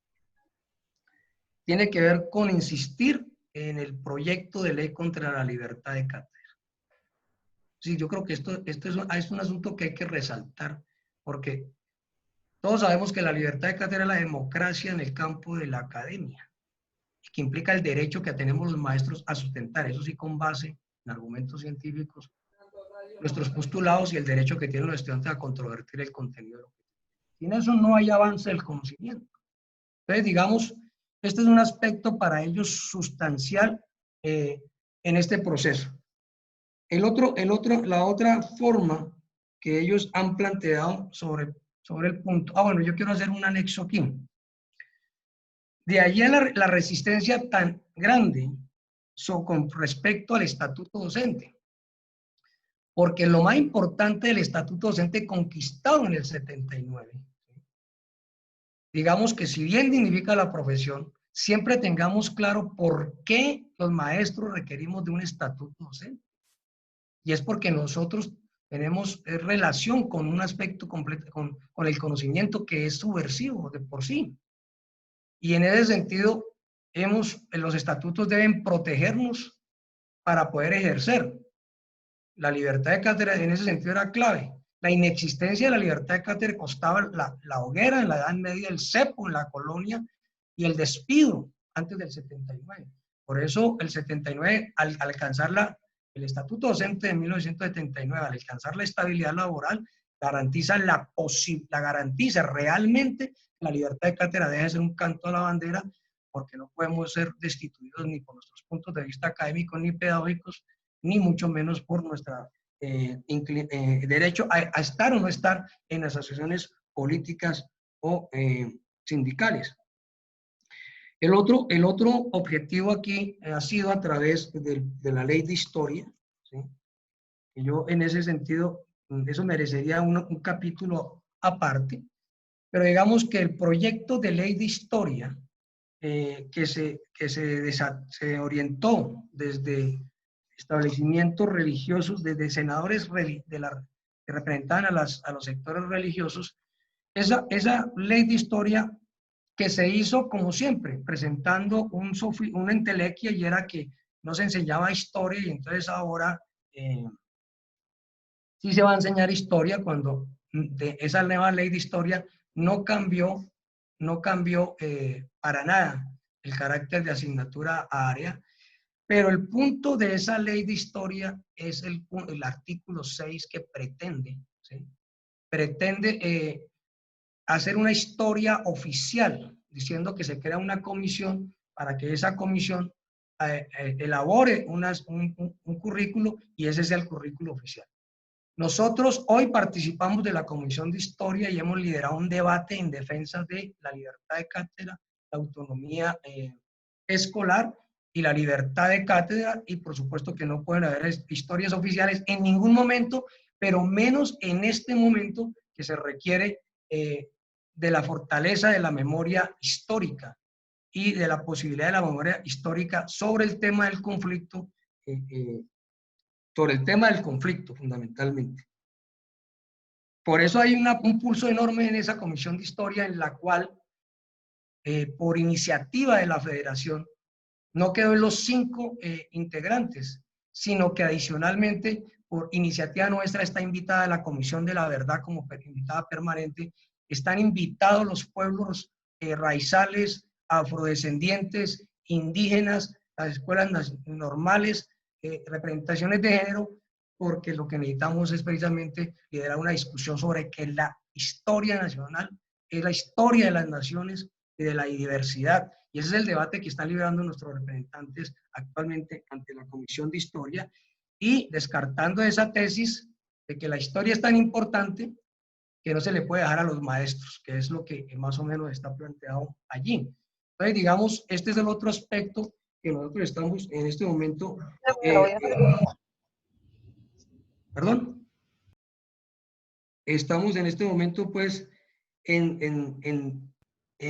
tiene que ver con insistir en el proyecto de ley contra la libertad de cátedra. Sí, yo creo que esto es un asunto que hay que resaltar, porque todos sabemos que la libertad de cátedra es la democracia en el campo de la academia, que implica el derecho que tenemos los maestros a sustentar, eso sí con base en argumentos científicos, nuestros postulados y el derecho que tienen los estudiantes a controvertir el contenido. Sin eso no hay avance del conocimiento. Entonces, digamos, este es un aspecto para ellos sustancial en este proceso. La otra forma que ellos han planteado sobre el punto, bueno, yo quiero hacer un anexo aquí. De allí la resistencia tan grande con respecto al estatuto docente. Porque lo más importante del estatuto docente conquistado en el 79, digamos que si bien dignifica la profesión, siempre tengamos claro por qué los maestros requerimos de un estatuto docente. Y es porque nosotros tenemos relación con un aspecto completo, con el conocimiento que es subversivo de por sí. Y en ese sentido, los estatutos deben protegernos para poder ejercer. La libertad de cátedra en ese sentido era clave. La inexistencia de la libertad de cátedra costaba la hoguera en la Edad Media, el cepo en la colonia y el despido antes del 79. Por eso el 79, al alcanzar el Estatuto Docente de 1979, al alcanzar la estabilidad laboral, garantiza realmente la libertad de cátedra deja de ser un canto a la bandera, porque no podemos ser destituidos ni por nuestros puntos de vista académicos ni pedagógicos, ni mucho menos por nuestro derecho a estar o no estar en las asociaciones políticas o sindicales. El otro objetivo aquí ha sido a través de la ley de historia, ¿sí? Y yo en ese sentido, eso merecería un capítulo aparte, pero digamos que el proyecto de ley de historia que se orientó desde establecimientos religiosos, desde senadores que representaban a los sectores religiosos, esa ley de historia que se hizo como siempre, presentando una entelequia, y era que no se enseñaba historia, y entonces ahora sí se va a enseñar historia, cuando esa nueva ley de historia no cambió para nada el carácter de asignatura área. Pero el punto de esa ley de historia es el artículo 6 que pretende, ¿sí? Pretende hacer una historia oficial, diciendo que se crea una comisión para que esa comisión elabore un currículo, y ese sea el currículo oficial. Nosotros hoy participamos de la Comisión de Historia y hemos liderado un debate en defensa de la libertad de cátedra, la autonomía escolar y la libertad de cátedra, y por supuesto que no pueden haber historias oficiales en ningún momento, pero menos en este momento que se requiere de la fortaleza de la memoria histórica y de la posibilidad de la memoria histórica sobre el tema del conflicto sobre el tema del conflicto, fundamentalmente. Por eso hay un pulso enorme en esa comisión de historia, en la cual, por iniciativa de la federación, no quedó en los 5 integrantes, sino que adicionalmente, por iniciativa nuestra, está invitada la Comisión de la Verdad como invitada permanente. Están invitados los pueblos raizales, afrodescendientes, indígenas, las escuelas normales, representaciones de género, porque lo que necesitamos es precisamente liderar una discusión sobre que la historia nacional es la historia de las naciones y de la diversidad. Y ese es el debate que están liderando nuestros representantes actualmente ante la Comisión de Historia, y descartando esa tesis de que la historia es tan importante que no se le puede dejar a los maestros, que es lo que más o menos está planteado allí. Entonces, digamos, este es el otro aspecto que nosotros estamos en este momento... ¿Perdón? Estamos en este momento, pues, en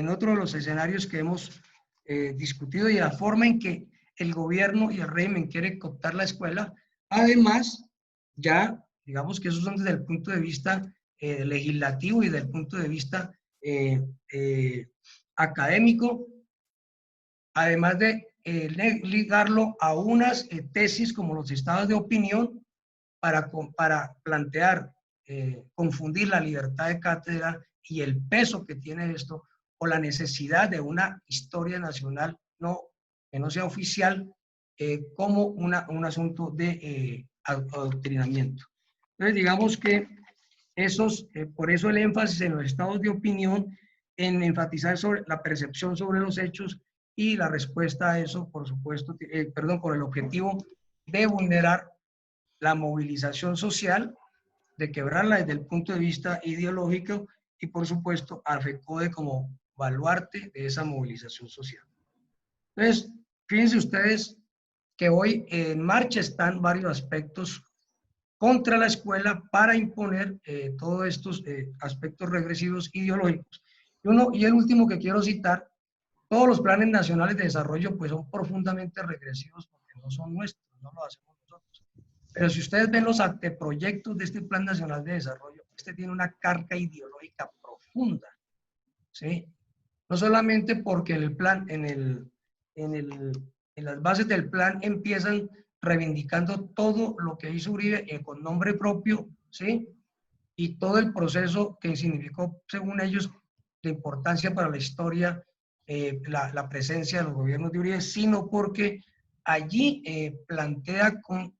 otro de los escenarios que hemos discutido, y la forma en que el gobierno y el régimen quiere cooptar la escuela. Además, ya, digamos que esos son desde el punto de vista legislativo y desde el punto de vista académico, además de ligarlo a unas tesis como los estados de opinión para plantear, confundir la libertad de cátedra y el peso que tiene esto, o la necesidad de una historia nacional que no sea oficial, como un asunto de adoctrinamiento. Entonces, digamos que por eso el énfasis en los estados de opinión, en enfatizar sobre la percepción sobre los hechos y la respuesta a eso, por supuesto, con el objetivo de vulnerar la movilización social, de quebrarla desde el punto de vista ideológico, y por supuesto al FECODE como baluarte de esa movilización social. Entonces, fíjense ustedes que hoy en marcha están varios aspectos contra la escuela para imponer todos estos aspectos regresivos ideológicos. Y el último que quiero citar: todos los planes nacionales de desarrollo pues son profundamente regresivos porque no son nuestros, no lo hacemos nosotros. Pero si ustedes ven los anteproyectos de este Plan Nacional de Desarrollo, este tiene una carga ideológica profunda, ¿sí? No solamente porque en el plan, en las bases del plan empiezan reivindicando todo lo que hizo Uribe con nombre propio, ¿sí? Y todo el proceso que significó, según ellos, de importancia para la historia, la presencia de los gobiernos de Uribe, sino porque allí plantea con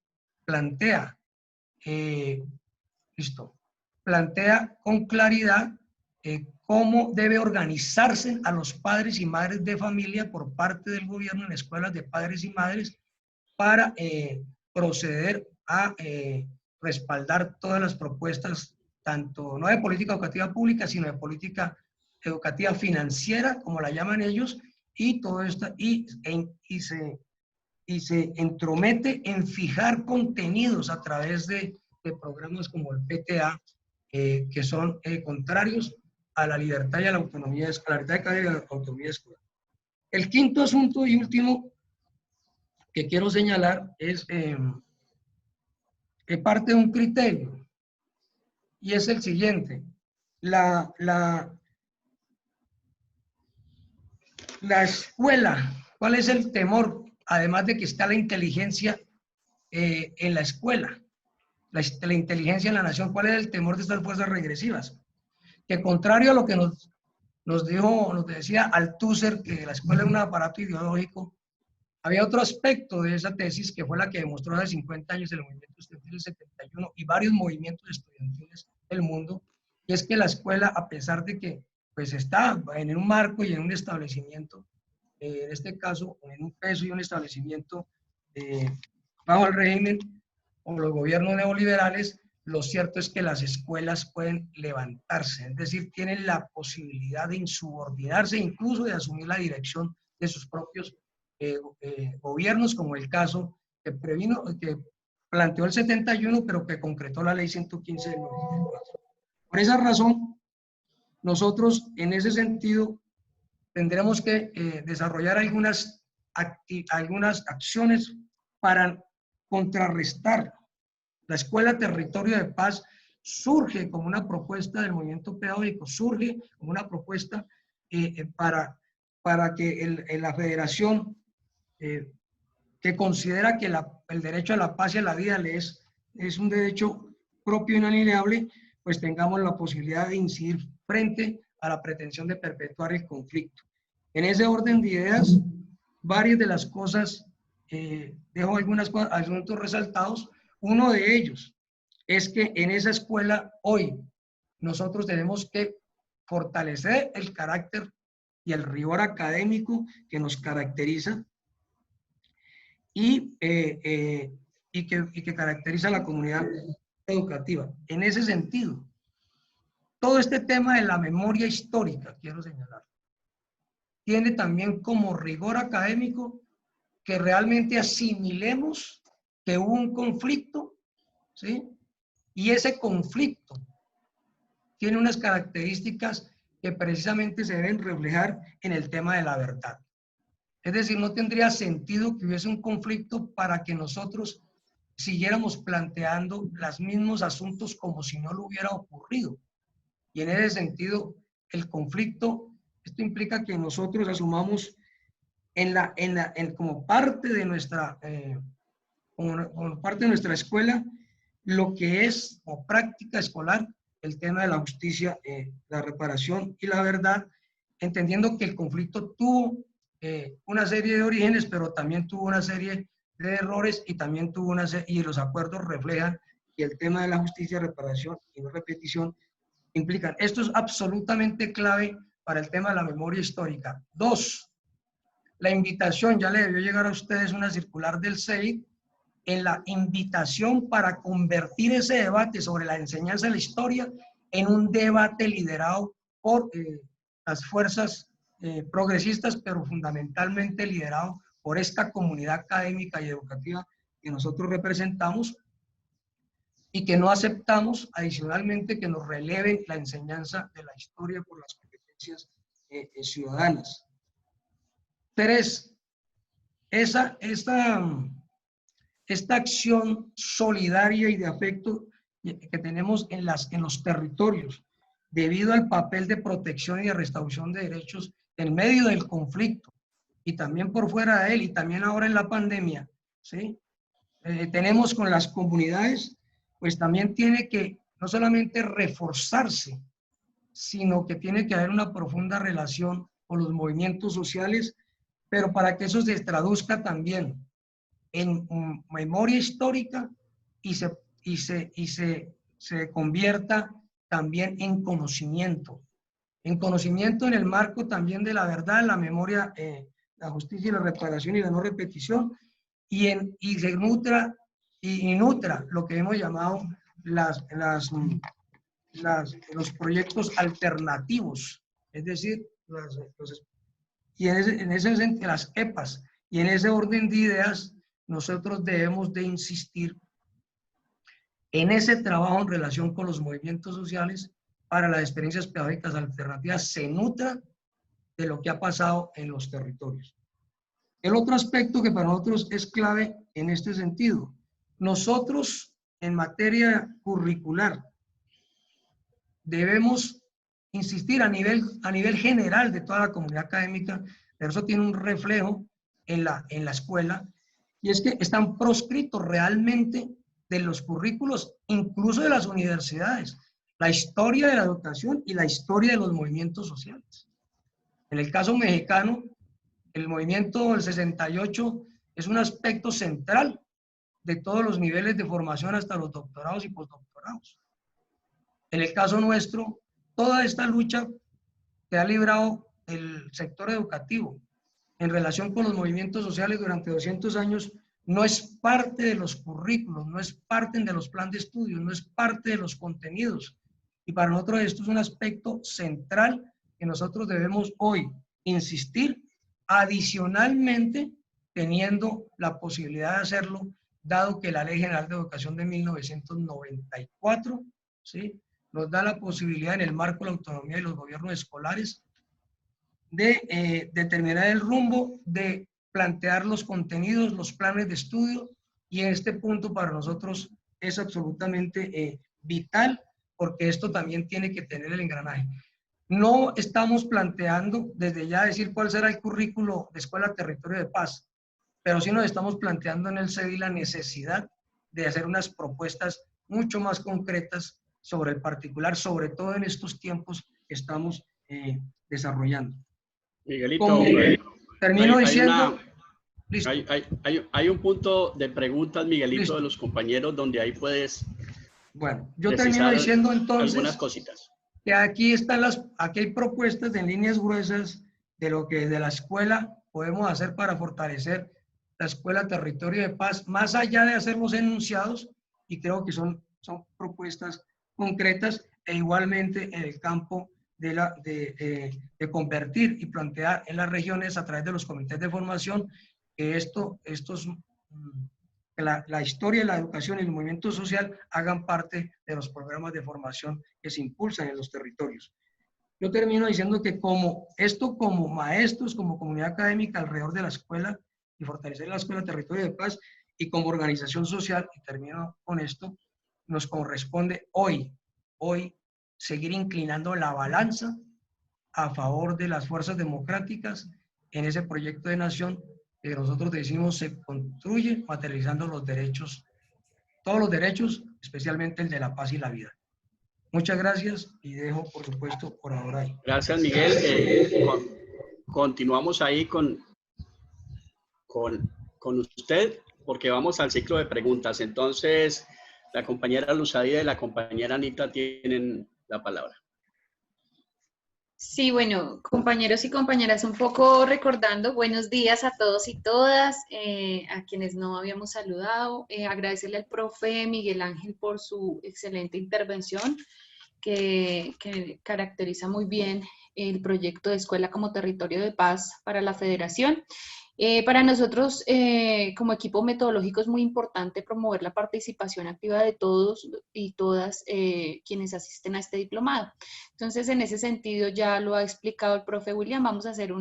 claridad cómo debe organizarse a los padres y madres de familia por parte del gobierno en escuelas de padres y madres para proceder a respaldar todas las propuestas, tanto no de política educativa pública, sino de política educativa financiera, como la llaman ellos, y todo esto, y se entromete en fijar contenidos a través de programas como el PTA, que son contrarios a la libertad y a la autonomía, a la libertad de cada y a la autonomía escolar. El quinto asunto y último que quiero señalar es que parte de un criterio, y es el siguiente: la escuela, ¿cuál es el temor? Además de que está la inteligencia en la escuela, la inteligencia en la nación, ¿cuál es el temor de estas fuerzas regresivas? Que contrario a lo que nos decía Althusser, que la escuela es un aparato ideológico, había otro aspecto de esa tesis que fue la que demostró hace 50 años el movimiento estudiantil del 71 y varios movimientos estudiantiles del mundo, y es que la escuela, a pesar de que pues está en un marco y en un establecimiento, en este caso en un peso y un establecimiento bajo el régimen o los gobiernos neoliberales, lo cierto es que las escuelas pueden levantarse, es decir, tienen la posibilidad de insubordinarse, incluso de asumir la dirección de sus propios gobiernos, como el caso que planteó el 71, pero que concretó la ley 115 del 94. Por esa razón, nosotros en ese sentido tendremos que desarrollar algunas acciones para contrarrestar La Escuela Territorio de Paz surge como una propuesta del movimiento pedagógico, surge como una propuesta para que la federación, que considera que el derecho a la paz y a la vida es un derecho propio e inalienable, pues tengamos la posibilidad de incidir frente a la pretensión de perpetuar el conflicto. En ese orden de ideas, varias de las cosas, dejo algunos asuntos resaltados. Uno de ellos es que en esa escuela hoy nosotros tenemos que fortalecer el carácter y el rigor académico que nos caracteriza y que caracteriza a la comunidad educativa. En ese sentido, todo este tema de la memoria histórica, quiero señalar, tiene también como rigor académico que realmente asimilemos que hubo un conflicto, ¿sí? Y ese conflicto tiene unas características que precisamente se deben reflejar en el tema de la verdad. Es decir, no tendría sentido que hubiese un conflicto para que nosotros siguiéramos planteando los mismos asuntos como si no lo hubiera ocurrido. Y en ese sentido, el conflicto, esto implica que nosotros asumamos como parte de nuestra escuela lo que es como práctica escolar el tema de la justicia, la reparación y la verdad, entendiendo que el conflicto tuvo una serie de orígenes, pero también tuvo una serie de errores y también tuvo y los acuerdos reflejan que el tema de la justicia, reparación y no repetición implican. Esto es absolutamente clave para el tema de la memoria histórica. 2, la invitación, ya le debió llegar a ustedes una circular del CEI, en la invitación para convertir ese debate sobre la enseñanza de la historia en un debate liderado por las fuerzas progresistas, pero fundamentalmente liderado por esta comunidad académica y educativa que nosotros representamos y que no aceptamos adicionalmente que nos releven la enseñanza de la historia por las competencias ciudadanas. 3, esta acción solidaria y de afecto que tenemos en los territorios, debido al papel de protección y de restauración de derechos en medio del conflicto y también por fuera de él y también ahora en la pandemia, ¿sí? Tenemos con las comunidades, pues también tiene que no solamente reforzarse, sino que tiene que haber una profunda relación con los movimientos sociales, pero para que eso se traduzca también en memoria histórica y se convierta también en conocimiento en el marco también de la verdad, la memoria, la justicia y la reparación y la no repetición, y se nutra lo que hemos llamado los proyectos alternativos, es decir, en ese sentido, las EPAs, y en ese orden de ideas, nosotros debemos de insistir en ese trabajo en relación con los movimientos sociales para las experiencias pedagógicas alternativas se nutra de lo que ha pasado en los territorios. El otro aspecto que para nosotros es clave en este sentido, nosotros en materia curricular debemos insistir a nivel general de toda la comunidad académica, pero eso tiene un reflejo en la escuela, y es que están proscritos realmente de los currículos, incluso de las universidades, la historia de la educación y la historia de los movimientos sociales. En el caso mexicano, el movimiento del 68 es un aspecto central de todos los niveles de formación hasta los doctorados y postdoctorados. En el caso nuestro, toda esta lucha que ha librado el sector educativo en relación con los movimientos sociales durante 200 años no es parte de los currículos, no es parte de los planes de estudios, no es parte de los contenidos. Y para nosotros esto es un aspecto central que nosotros debemos hoy insistir, adicionalmente teniendo la posibilidad de hacerlo, dado que la Ley General de Educación de 1994, ¿sí?, nos da la posibilidad en el marco de la autonomía de los gobiernos escolares de determinar el rumbo, de plantear los contenidos, los planes de estudio, y en este punto para nosotros es absolutamente vital, porque esto también tiene que tener el engranaje. No estamos planteando desde ya decir cuál será el currículo de Escuela Territorio de Paz, pero sí nos estamos planteando en el CEDI la necesidad de hacer unas propuestas mucho más concretas sobre el particular, sobre todo en estos tiempos que estamos desarrollando. Miguelito, termino diciendo... Listo. Hay un punto de preguntas, Miguelito, Listo. de los compañeros, donde ahí puedes... Bueno, yo termino diciendo entonces... algunas cositas. Que aquí hay propuestas en líneas gruesas de lo que desde la escuela podemos hacer para fortalecer la Escuela Territorio de Paz, más allá de hacer los enunciados, y creo que son propuestas concretas, e igualmente en el campo de convertir y plantear en las regiones a través de los comités de formación que la historia de la educación y el movimiento social hagan parte de los programas de formación que se impulsan en los territorios. Yo termino diciendo que como maestros, como comunidad académica alrededor de la escuela y fortalecer la Escuela Territorio de Paz, y como organización social, y termino con esto, nos corresponde hoy seguir inclinando la balanza a favor de las fuerzas democráticas en ese proyecto de nación que nosotros decimos se construye materializando los derechos, todos los derechos, especialmente el de la paz y la vida. Muchas gracias y dejo, por supuesto, por ahora ahí. Gracias, Miguel. Continuamos ahí con usted, porque vamos al ciclo de preguntas. Entonces, la compañera Luzadía y la compañera Anita tienen la palabra. Sí, bueno, compañeros y compañeras, un poco recordando, buenos días a todos y todas, a quienes no habíamos saludado, agradecerle al profe Miguel Ángel por su excelente intervención, que caracteriza muy bien el proyecto de Escuela como Territorio de Paz para la Federación. Para nosotros, como equipo metodológico, es muy importante promover la participación activa de todos y todas quienes asisten a este diplomado. Entonces, en ese sentido, ya lo ha explicado el profe William, vamos a hacer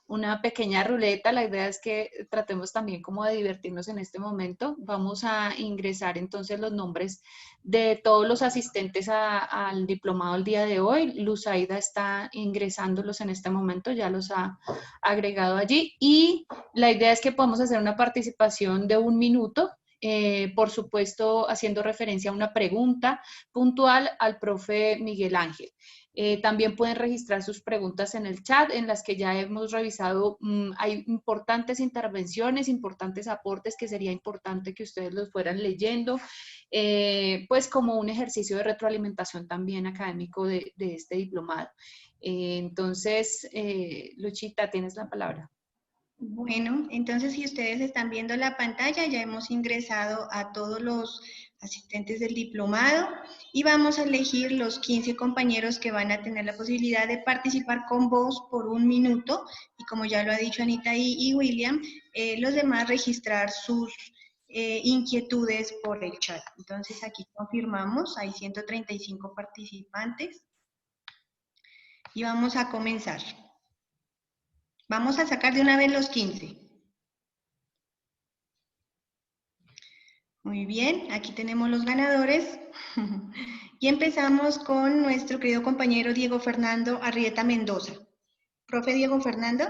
una pequeña ruleta. La idea es que tratemos también como de divertirnos en este momento. Vamos a ingresar entonces los nombres de todos los asistentes al diplomado el día de hoy. Luzaida está ingresándolos en este momento, ya los ha agregado allí, y la idea es que podamos hacer una participación de 1 minuto, por supuesto haciendo referencia a una pregunta puntual al profe Miguel Ángel. También pueden registrar sus preguntas en el chat, en las que ya hemos revisado. Hay importantes intervenciones, importantes aportes que sería importante que ustedes los fueran leyendo, pues como un ejercicio de retroalimentación también académico de este diplomado. Entonces, Luchita, tienes la palabra. Bueno, entonces si ustedes están viendo la pantalla, ya hemos ingresado a todos los asistentes del diplomado y vamos a elegir los 15 compañeros que van a tener la posibilidad de participar con voz por 1 minuto, y como ya lo ha dicho Anita y William, los demás registrar sus inquietudes por el chat. Entonces aquí confirmamos, hay 135 participantes y vamos a comenzar. Vamos a sacar de una vez los 15. Muy bien, aquí tenemos los ganadores. Y empezamos con nuestro querido compañero Diego Fernando Arrieta Mendoza. Profe Diego Fernando.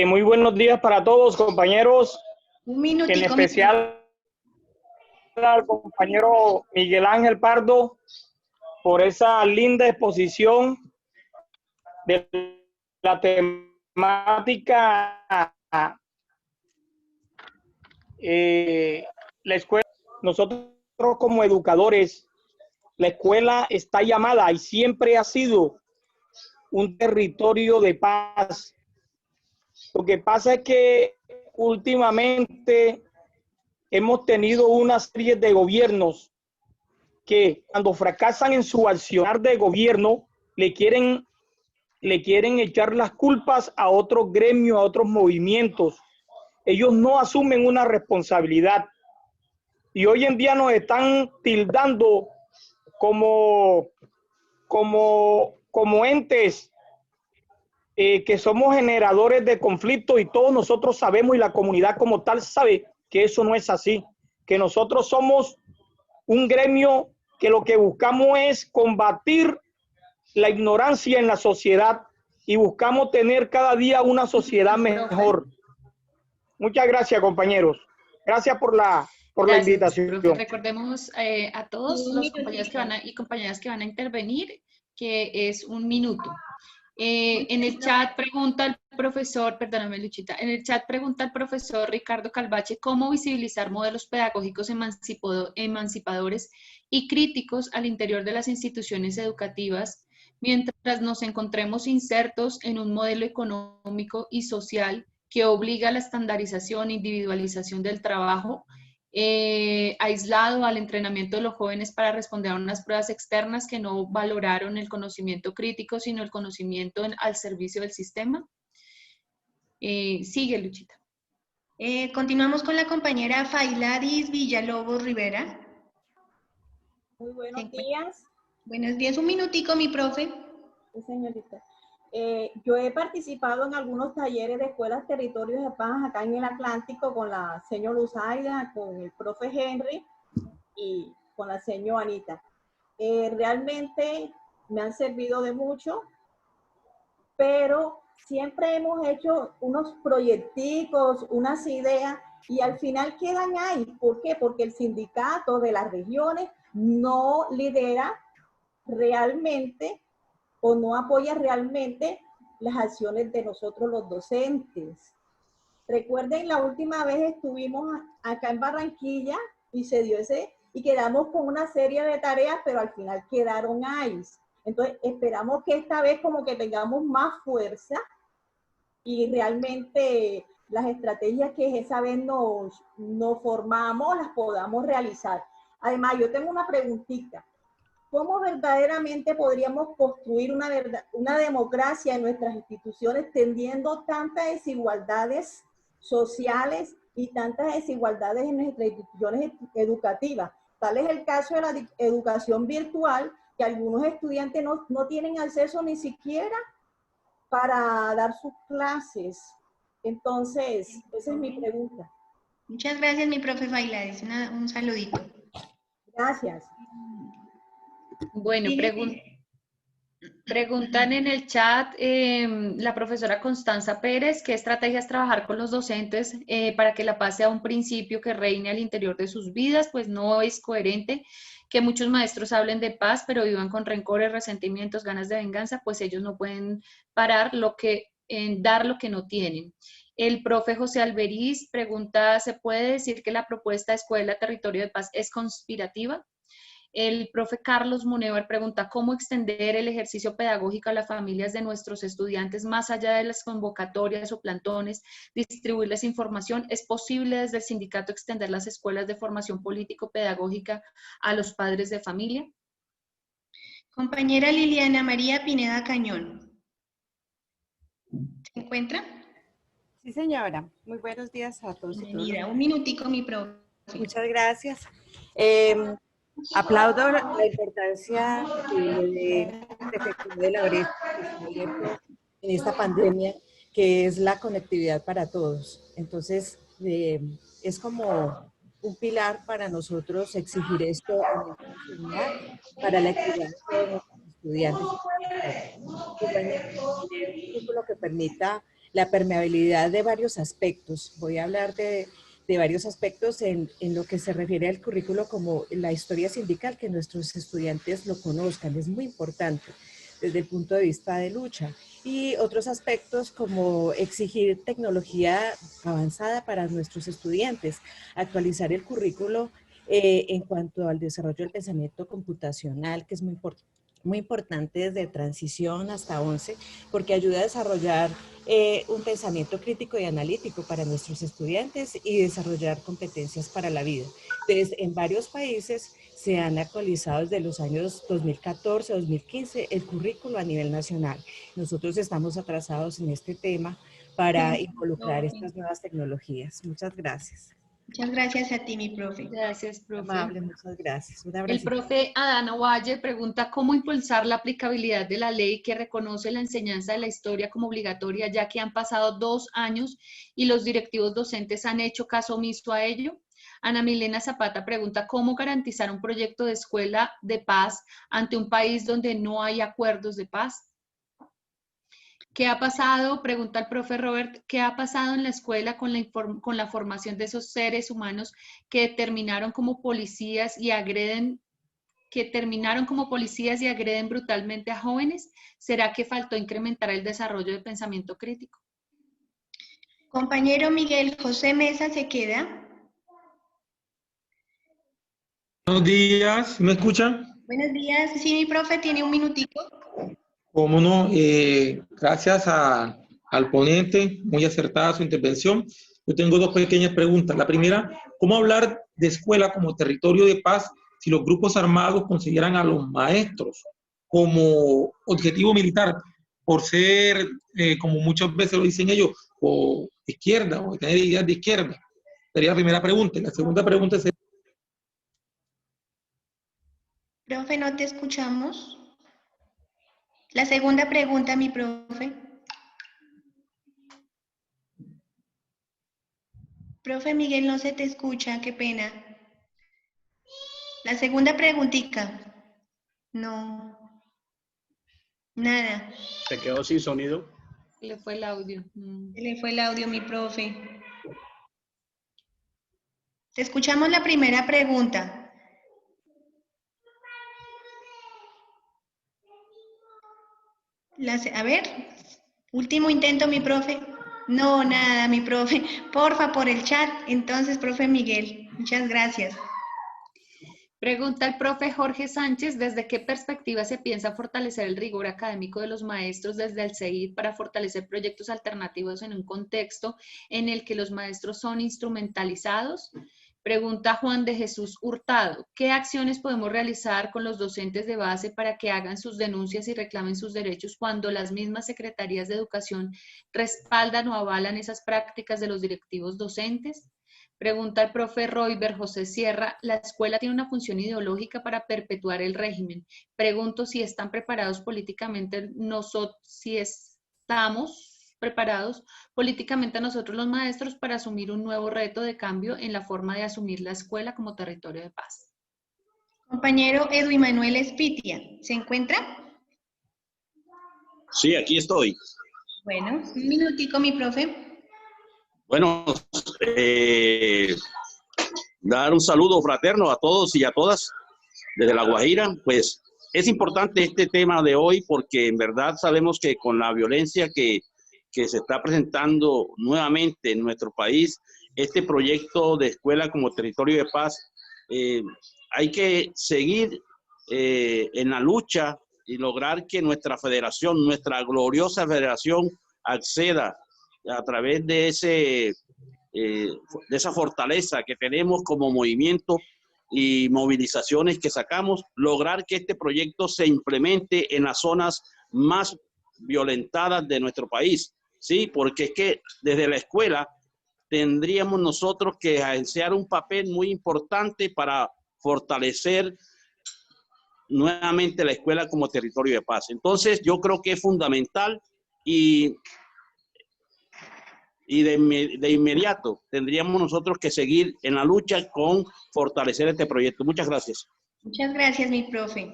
Muy buenos días para todos, compañeros. Un minutico. En especial al compañero Miguel Ángel Pardo por esa linda exposición de la temática. La escuela, nosotros como educadores, la escuela está llamada y siempre ha sido un territorio de paz. Lo que pasa es que últimamente hemos tenido una serie de gobiernos que cuando fracasan en su accionar de gobierno le quieren echar las culpas a otros gremios, a otros movimientos. Ellos no asumen una responsabilidad y hoy en día nos están tildando como entes que somos generadores de conflictos, y todos nosotros sabemos, y la comunidad como tal sabe, que eso no es así, que nosotros somos un gremio que lo que buscamos es combatir la ignorancia en la sociedad y buscamos tener cada día una sociedad mejor. Muchas gracias, compañeros. Gracias por la invitación. Profe. Recordemos a todos los compañeros y compañeras que van a intervenir que es 1 minuto. En el chat pregunta el profesor, perdóname Luchita, en el chat pregunta el profesor Ricardo Calvache cómo visibilizar modelos pedagógicos emancipadores y críticos al interior de las instituciones educativas mientras nos encontremos insertos en un modelo económico y social que obliga a la estandarización e individualización del trabajo, aislado al entrenamiento de los jóvenes para responder a unas pruebas externas que no valoraron el conocimiento crítico, sino el conocimiento al servicio del sistema. Sigue, Luchita. Continuamos con la compañera Failadis Villalobos Rivera. Muy buenos días. Buenos días, 1 minutico, mi profe. Sí, señorita. Yo he participado en algunos talleres de escuelas territorios de paz acá en el Atlántico con la señora Luzaida, con el profe Henry y con la señora Anita. Realmente me han servido de mucho, pero siempre hemos hecho unos proyecticos, unas ideas y al final quedan ahí. ¿Por qué? Porque el sindicato de las regiones no lidera realmente o no apoya realmente las acciones de nosotros los docentes. Recuerden, la última vez estuvimos acá en Barranquilla y se dio y quedamos con una serie de tareas, pero al final quedaron ahí. Entonces, esperamos que esta vez como que tengamos más fuerza y realmente las estrategias que esa vez nos formamos las podamos realizar. Además, yo tengo una preguntita. ¿Cómo verdaderamente podríamos construir una democracia en nuestras instituciones teniendo tantas desigualdades sociales y tantas desigualdades en nuestras instituciones educativas? Tal es el caso de la educación virtual, que algunos estudiantes no tienen acceso ni siquiera para dar sus clases. Entonces, esa es mi pregunta. Muchas gracias, mi profe Failadis. Un saludito. Gracias. Bueno, preguntan en el chat la profesora Constanza Pérez, ¿qué estrategia es trabajar con los docentes para que la paz sea un principio que reine al interior de sus vidas? Pues no es coherente que muchos maestros hablen de paz, pero vivan con rencores, resentimientos, ganas de venganza, pues ellos no pueden parar dar lo que no tienen. El profe José Alberiz pregunta, ¿se puede decir que la propuesta de Escuela Territorio de Paz es conspirativa? El profe Carlos Munevar pregunta, ¿cómo extender el ejercicio pedagógico a las familias de nuestros estudiantes más allá de las convocatorias o plantones, distribuirles información? ¿Es posible desde el sindicato extender las escuelas de formación político-pedagógica a los padres de familia? Compañera Liliana María Pineda Cañón. ¿Se encuentra? Sí, señora. Muy buenos días a todos. Bienvenida. 1 minutico, mi profe. Muchas gracias. Aplaudo la importancia de la brecha en esta pandemia, que es la conectividad para todos. Entonces, es como un pilar para nosotros exigir esto para la equidad de nuestros estudiantes. Lo que permita la permeabilidad de varios aspectos. Voy a hablar de varios aspectos en lo que se refiere al currículo, como la historia sindical, que nuestros estudiantes lo conozcan, es muy importante desde el punto de vista de lucha. Y otros aspectos como exigir tecnología avanzada para nuestros estudiantes, actualizar el currículo en cuanto al desarrollo del pensamiento computacional, que es muy importante desde transición hasta 11, porque ayuda a desarrollar un pensamiento crítico y analítico para nuestros estudiantes y desarrollar competencias para la vida. Entonces, en varios países se han actualizado desde los años 2014, 2015 el currículo a nivel nacional. Nosotros estamos atrasados en este tema para involucrar estas nuevas tecnologías. Muchas gracias. Muchas gracias a ti, mi profe. Gracias, profe. Amable, muchas gracias. Un El abracito. profe Adán Ovalle pregunta cómo impulsar la aplicabilidad de la ley que reconoce la enseñanza de la historia como obligatoria, ya que han pasado 2 años y los directivos docentes han hecho caso omiso a ello. Ana Milena Zapata pregunta cómo garantizar un proyecto de escuela de paz ante un país donde no hay acuerdos de paz. ¿Qué ha pasado? Pregunta el profe Robert, ¿qué ha pasado en la escuela con la formación de esos seres humanos que terminaron como policías y agreden brutalmente a jóvenes? ¿Será que faltó incrementar el desarrollo de pensamiento crítico? Compañero Miguel José Mesa se queda. Buenos días, ¿me escuchan? Buenos días. Sí, mi profe tiene un minutico. Cómo no, gracias al ponente, muy acertada su intervención. Yo tengo 2 pequeñas preguntas. La primera, ¿cómo hablar de escuela como territorio de paz si los grupos armados consideran a los maestros como objetivo militar, por ser, como muchas veces lo dicen ellos, o izquierda, o tener ideas de izquierda? Sería la primera pregunta. La segunda pregunta es... Profe, no te escuchamos. La segunda pregunta, mi profe. Profe Miguel, no se te escucha, qué pena. La segunda preguntita. No. Nada. Se quedó sin sonido. Se le fue el audio. Se le fue el audio, mi profe. Te escuchamos la primera pregunta. A ver, último intento, mi profe. No, nada, mi profe. Porfa, por el chat. Entonces, profe Miguel, muchas gracias. Pregunta el profe Jorge Sánchez, ¿desde qué perspectiva se piensa fortalecer el rigor académico de los maestros desde el CEID para fortalecer proyectos alternativos en un contexto en el que los maestros son instrumentalizados? Pregunta Juan de Jesús Hurtado, ¿qué acciones podemos realizar con los docentes de base para que hagan sus denuncias y reclamen sus derechos cuando las mismas secretarías de educación respaldan o avalan esas prácticas de los directivos docentes? Pregunta el profe Royber José Sierra, ¿la escuela tiene una función ideológica para perpetuar el régimen? Pregunto si están preparados políticamente, si estamos preparados políticamente nosotros los maestros para asumir un nuevo reto de cambio en la forma de asumir la escuela como territorio de paz. Compañero Edwin Manuel Espitia, ¿se encuentra? Sí, aquí estoy. Bueno, un minutico, mi profe. Bueno, dar un saludo fraterno a todos y a todas desde La Guajira. Pues es importante este tema de hoy porque en verdad sabemos que con la violencia que se está presentando nuevamente en nuestro país, este proyecto de escuela como territorio de paz, hay que seguir en la lucha y lograr que nuestra federación, nuestra gloriosa federación, acceda a través de esa fortaleza que tenemos como movimiento y movilizaciones que sacamos, lograr que este proyecto se implemente en las zonas más violentadas de nuestro país. Sí, porque es que desde la escuela tendríamos nosotros que ejercer un papel muy importante para fortalecer nuevamente la escuela como territorio de paz. Entonces, yo creo que es fundamental y de inmediato tendríamos nosotros que seguir en la lucha con fortalecer este proyecto. Muchas gracias. Muchas gracias, mi profe.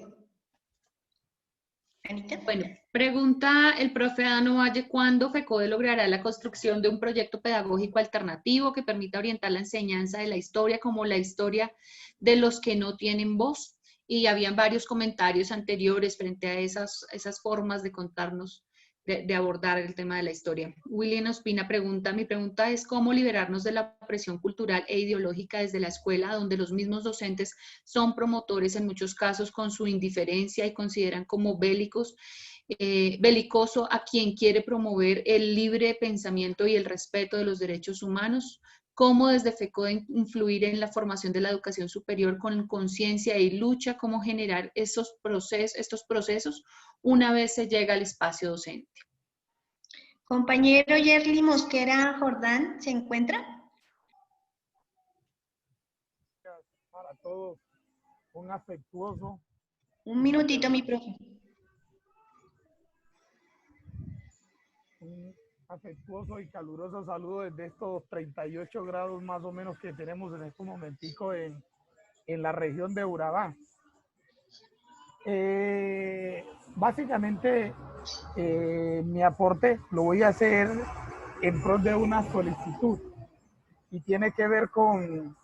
Anita. Bueno, pregunta el profe Adán Ovalle, ¿cuándo FECODE logrará la construcción de un proyecto pedagógico alternativo que permita orientar la enseñanza de la historia como la historia de los que no tienen voz? Y habían varios comentarios anteriores frente a esas formas de contarnos, de abordar el tema de la historia. William Ospina pregunta, mi pregunta es ¿cómo liberarnos de la presión cultural e ideológica desde la escuela, donde los mismos docentes son promotores en muchos casos con su indiferencia y consideran como belicoso a quien quiere promover el libre pensamiento y el respeto de los derechos humanos? ¿Cómo desde FECODE influir en la formación de la educación superior con conciencia y lucha? ¿Cómo generar estos procesos una vez se llega al espacio docente? Compañero Yerli Mosquera Jordán, ¿se encuentra? todos un afectuoso. Un minutito, mi profe. Un afectuoso y caluroso saludo desde estos 38 grados más o menos que tenemos en este momentico en la región de Urabá. Básicamente, mi aporte lo voy a hacer en pro de una solicitud y tiene que ver con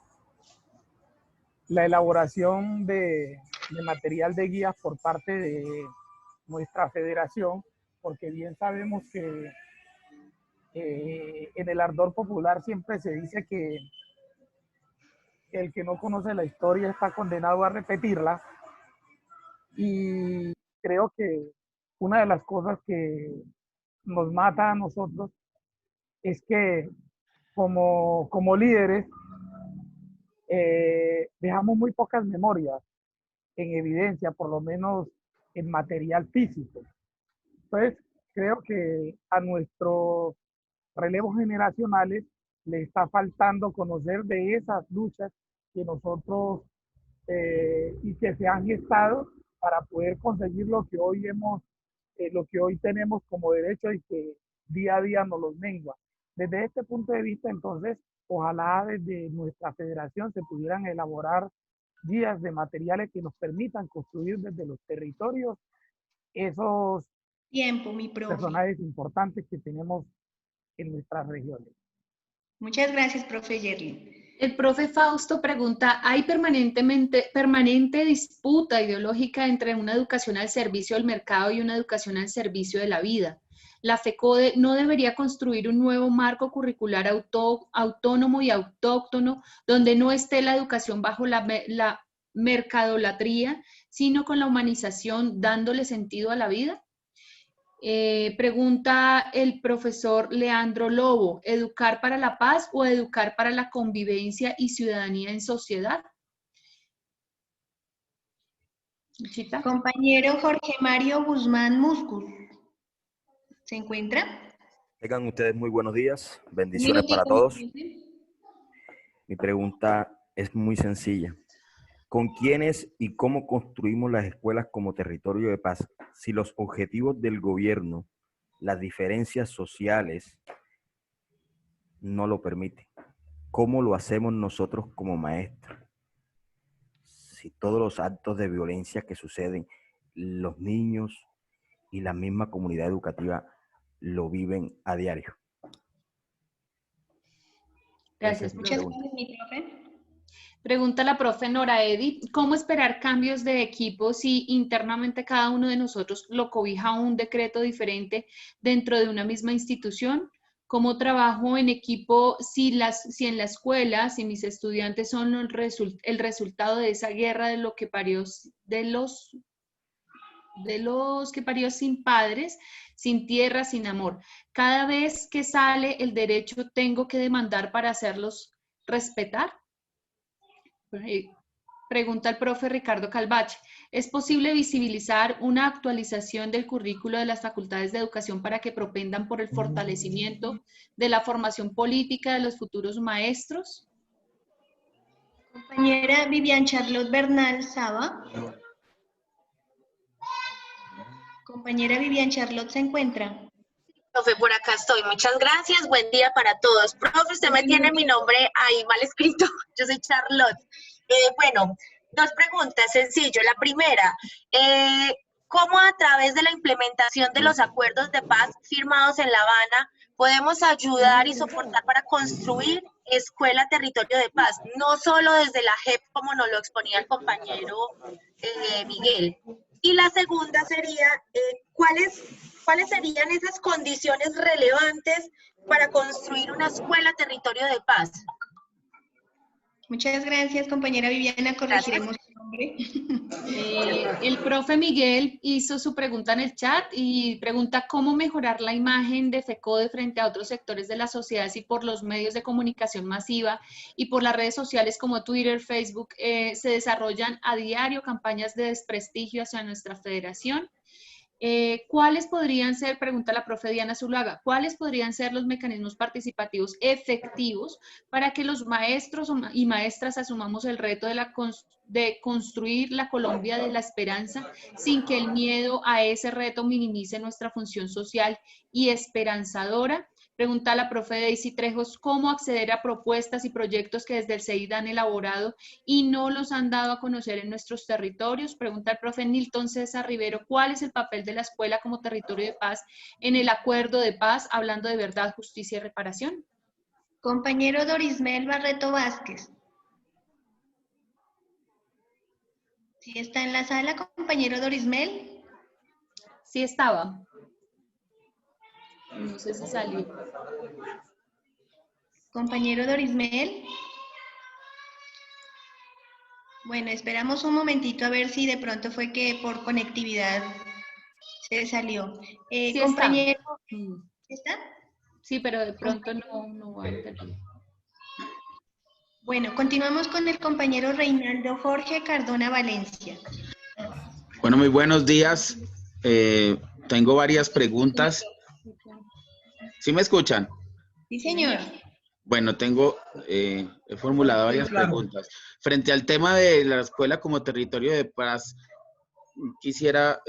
la elaboración de material de guías por parte de nuestra federación, porque bien sabemos que en el ardor popular siempre se dice que el que no conoce la historia está condenado a repetirla, y creo que una de las cosas que nos mata a nosotros es que como líderes dejamos muy pocas memorias en evidencia, por lo menos en material físico. Entonces, creo que a nuestros relevos generacionales le está faltando conocer de esas luchas que nosotros y que se han gestado para poder conseguir lo que hoy tenemos como derecho y que día a día nos los mengua. Desde este punto de vista, entonces, ojalá desde nuestra federación se pudieran elaborar guías de materiales que nos permitan construir desde los territorios esos personajes importantes que tenemos en nuestras regiones. Muchas gracias, profe Yerlin. El profe Fausto pregunta, ¿hay permanente disputa ideológica entre una educación al servicio del mercado y una educación al servicio de la vida? ¿La FECODE no debería construir un nuevo marco curricular autónomo y autóctono donde no esté la educación bajo la mercadolatría, sino con la humanización dándole sentido a la vida? Pregunta el profesor Leandro Lobo, ¿educar para la paz o educar para la convivencia y ciudadanía en sociedad? ¿Chita? Compañero Jorge Mario Guzmán Muscus, ¿se encuentra? Tengan ustedes muy buenos días, bendiciones para todos. Mi pregunta es muy sencilla. ¿Con quiénes y cómo construimos las escuelas como territorio de paz si los objetivos del gobierno, las diferencias sociales, no lo permiten? ¿Cómo lo hacemos nosotros como maestros? Si todos los actos de violencia que suceden, los niños y la misma comunidad educativa lo viven a diario. Gracias. Muchas gracias, mi profe. Pregunta la profe Nora Edith, ¿cómo esperar cambios de equipo si internamente cada uno de nosotros lo cobija un decreto diferente dentro de una misma institución? ¿Cómo trabajo en equipo si en la escuela, si mis estudiantes son el resultado de esa guerra de los que parió sin padres, sin tierra, sin amor? Cada vez que sale el derecho, ¿tengo que demandar para hacerlos respetar? Pregunta el profe Ricardo Calvache, ¿es posible visibilizar una actualización del currículo de las facultades de educación para que propendan por el fortalecimiento de la formación política de los futuros maestros? Compañera Vivian Charlotte Bernal Saba. Compañera Vivian Charlotte, ¿se encuentra? Profe, por acá estoy. Muchas gracias. Buen día para todos. Profe, usted me tiene mi nombre ahí mal escrito. Yo soy Charlotte. Bueno, dos preguntas, sencillo. La primera, ¿cómo a través de la implementación de los acuerdos de paz firmados en La Habana podemos ayudar y soportar para construir escuela territorio de paz? No solo desde la JEP, como nos lo exponía el compañero Miguel. Y la segunda sería, ¿cuáles serían esas condiciones relevantes para construir una escuela territorio de paz? Muchas gracias, compañera Viviana. Corregiremos su nombre. El profe Miguel hizo su pregunta en el chat y pregunta cómo mejorar la imagen de FECODE frente a otros sectores de la sociedad si por los medios de comunicación masiva y por las redes sociales como Twitter, Facebook, se desarrollan a diario campañas de desprestigio hacia nuestra federación. ¿Cuáles podrían ser, pregunta la profe Diana Zuluaga, cuáles podrían ser los mecanismos participativos efectivos para que los maestros y maestras asumamos el reto de construir la Colombia de la esperanza sin que el miedo a ese reto minimice nuestra función social y esperanzadora? Pregunta la profe Daisy Trejos, ¿cómo acceder a propuestas y proyectos que desde el CEID han elaborado y no los han dado a conocer en nuestros territorios? Pregunta el profe Nilton César Rivero, ¿cuál es el papel de la escuela como territorio de paz en el acuerdo de paz, hablando de verdad, justicia y reparación? Compañero Dorismel Barreto Vázquez. ¿Sí está en la sala, compañero Dorismel? Sí estaba. No sé si salió. Compañero Dorismel. Bueno, esperamos un momentito a ver si de pronto fue que por conectividad se salió. Sí compañero, está. ¿está? Sí, pero de pronto no va a entender. Bueno, continuamos con el compañero Reinaldo Jorge Cardona Valencia. Bueno, muy buenos días. Tengo varias preguntas. ¿Sí me escuchan? Sí, señor. Bueno, he formulado varias preguntas. Frente al tema de la escuela como territorio de paz, quisiera,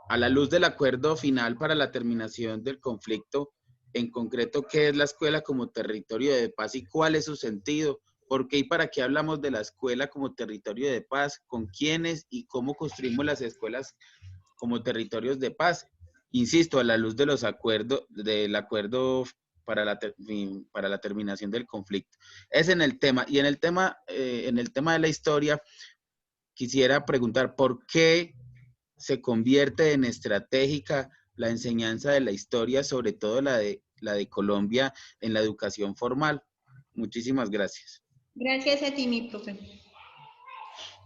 a la luz del acuerdo final para la terminación del conflicto, en concreto, ¿qué es la escuela como territorio de paz y cuál es su sentido? ¿Por qué y para qué hablamos de la escuela como territorio de paz? ¿Con quiénes y cómo construimos las escuelas como territorios de paz? Insisto, a la luz de los acuerdos, del acuerdo para la terminación del conflicto. Es en el tema. Y en el tema de la historia, quisiera preguntar por qué se convierte en estratégica la enseñanza de la historia, sobre todo la de Colombia, en la educación formal. Muchísimas gracias. Gracias a ti, mi profe.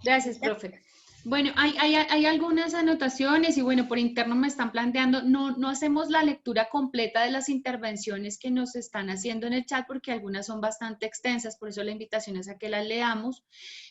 Gracias, profe. Bueno, hay algunas anotaciones y bueno, por interno me están planteando, no hacemos la lectura completa de las intervenciones que nos están haciendo en el chat porque algunas son bastante extensas, por eso la invitación es a que las leamos,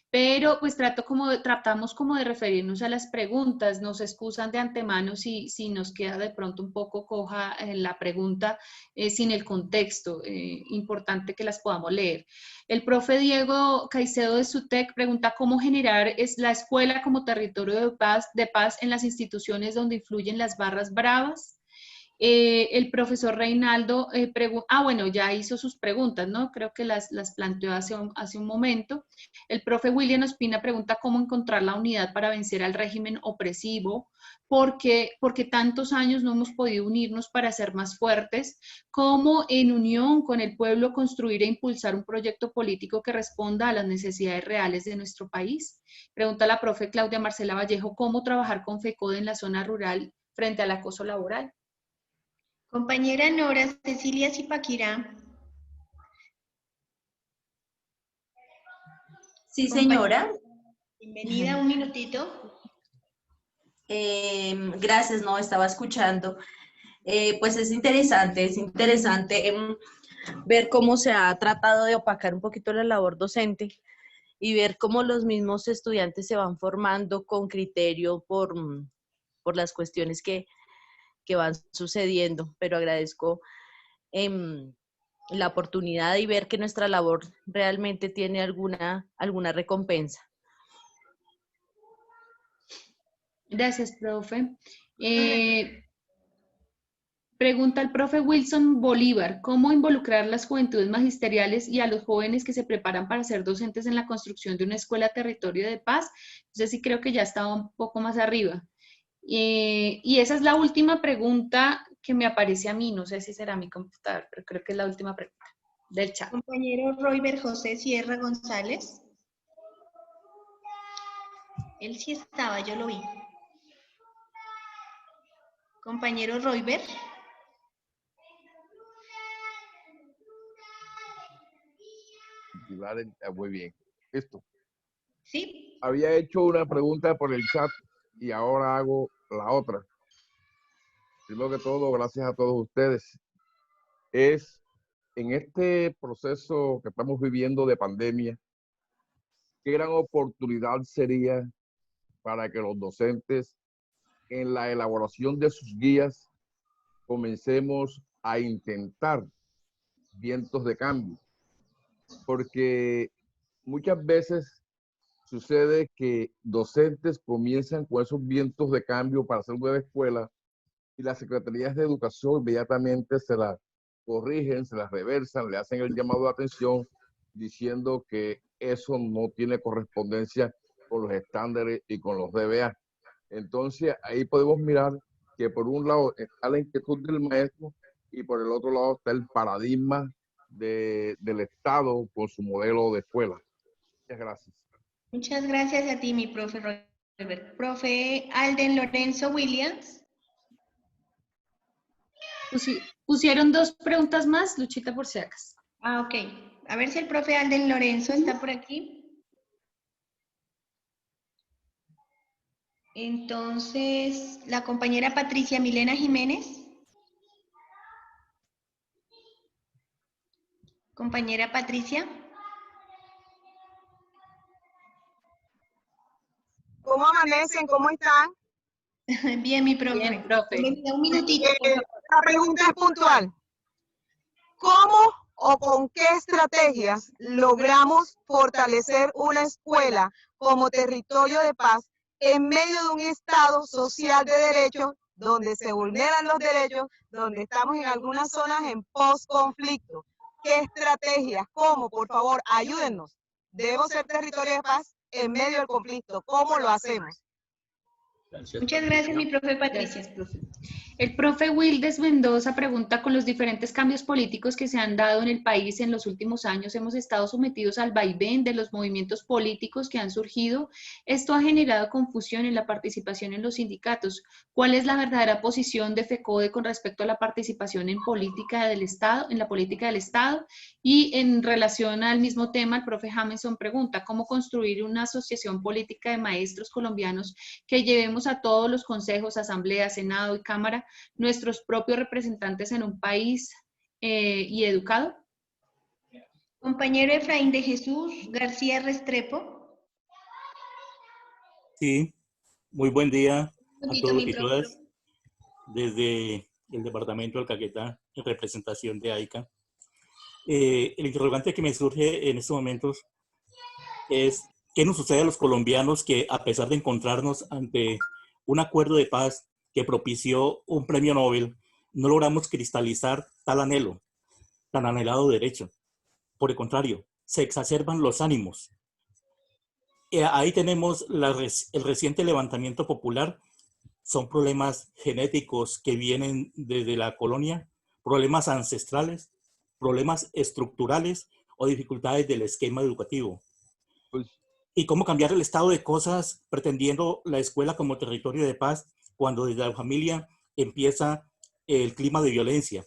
pero pues tratamos como de referirnos a las preguntas, nos excusan de antemano si nos queda de pronto un poco coja la pregunta sin el contexto, importante que las podamos leer. El profe Diego Caicedo de SUTEC pregunta cómo generar la escuela como territorio de paz en las instituciones donde influyen las barras bravas. El profesor Reinaldo bueno, ya hizo sus preguntas, ¿no? Creo que las planteó hace un momento. El profe William Ospina pregunta cómo encontrar la unidad para vencer al régimen opresivo, porque tantos años no hemos podido unirnos para ser más fuertes, cómo en unión con el pueblo construir e impulsar un proyecto político que responda a las necesidades reales de nuestro país. Pregunta la profe Claudia Marcela Vallejo, cómo trabajar con FECODE en la zona rural frente al acoso laboral. Compañera Nora Cecilia Zipaquirá. Sí, señora. Bienvenida, un minutito. Gracias, no, estaba escuchando. Pues es interesante ver cómo se ha tratado de opacar un poquito la labor docente y ver cómo los mismos estudiantes se van formando con criterio por las cuestiones que van sucediendo, pero agradezco la oportunidad y ver que nuestra labor realmente tiene alguna recompensa. Gracias, profe. Pregunta el profe Wilson Bolívar, ¿cómo involucrar las juventudes magisteriales y a los jóvenes que se preparan para ser docentes en la construcción de una escuela territorio de paz? Entonces sí creo que ya estaba un poco más arriba. Y esa es la última pregunta que me aparece a mí, no sé si será mi computador, pero creo que es la última pregunta del chat. Compañero Royber José Sierra González. Él sí estaba, yo lo vi. Compañero Royber. Muy bien. Listo. Sí. Había hecho una pregunta por el chat y ahora hago la otra. Primero que todo, gracias a todos ustedes. En este proceso que estamos viviendo de pandemia, ¿qué gran oportunidad sería para que los docentes en la elaboración de sus guías comencemos a intentar vientos de cambio, porque muchas veces sucede que docentes comienzan con esos vientos de cambio para hacer nueva escuela y las secretarías de educación inmediatamente se las corrigen, se las reversan, le hacen el llamado de atención diciendo que eso no tiene correspondencia con los estándares y con los DBA. Entonces ahí podemos mirar que por un lado está la inquietud del maestro y por el otro lado está el paradigma del Estado con su modelo de escuela. Muchas gracias. Muchas gracias a ti, mi profe Robert. Profe Alden Lorenzo Williams. Pusieron 2 preguntas más, Luchita, por si acaso. Ah, ok. A ver si el profe Alden Lorenzo está por aquí. Entonces, la compañera Patricia Milena Jiménez. Compañera Patricia. ¿Cómo amanecen? ¿Cómo están? Bien, mi profe. Bien, profe. Un minutito, por favor. La pregunta es puntual. ¿Cómo o con qué estrategias logramos fortalecer una escuela como territorio de paz en medio de un Estado social de derechos donde se vulneran los derechos, donde estamos en algunas zonas en post-conflicto? ¿Qué estrategias? ¿Cómo? Por favor, ayúdennos. Debemos ser territorio de paz en medio del conflicto. ¿Cómo lo hacemos? Gracias, Muchas gracias, mi profe Patricia. Gracias, profe. El profe Wildes Mendoza pregunta: con los diferentes cambios políticos que se han dado en el país en los últimos años, hemos estado sometidos al vaivén de los movimientos políticos que han surgido. Esto ha generado confusión en la participación en los sindicatos. ¿Cuál es la verdadera posición de FECODE con respecto a la participación en política del Estado, en la política del Estado? Y en relación al mismo tema, el profe Jameson pregunta: ¿cómo construir una asociación política de maestros colombianos que llevemos a todos los consejos, asambleas, senado y cámara nuestros propios representantes en un país y educado? Compañero Efraín de Jesús García Restrepo. Sí, muy buen día a todos y profe. todas. Desde el departamento del Caquetá, en representación de AICA. El interrogante que me surge en estos momentos es: ¿qué nos sucede a los colombianos que, a pesar de encontrarnos ante un acuerdo de paz que propició un premio Nobel, no logramos cristalizar tal anhelo, tan anhelado derecho? Por el contrario, se exacerban los ánimos. Ahí tenemos el reciente levantamiento popular. Son problemas genéticos que vienen desde la colonia, problemas ancestrales, problemas estructurales o dificultades del esquema educativo. ¿Y cómo cambiar el estado de cosas pretendiendo la escuela como territorio de paz cuando desde la familia empieza el clima de violencia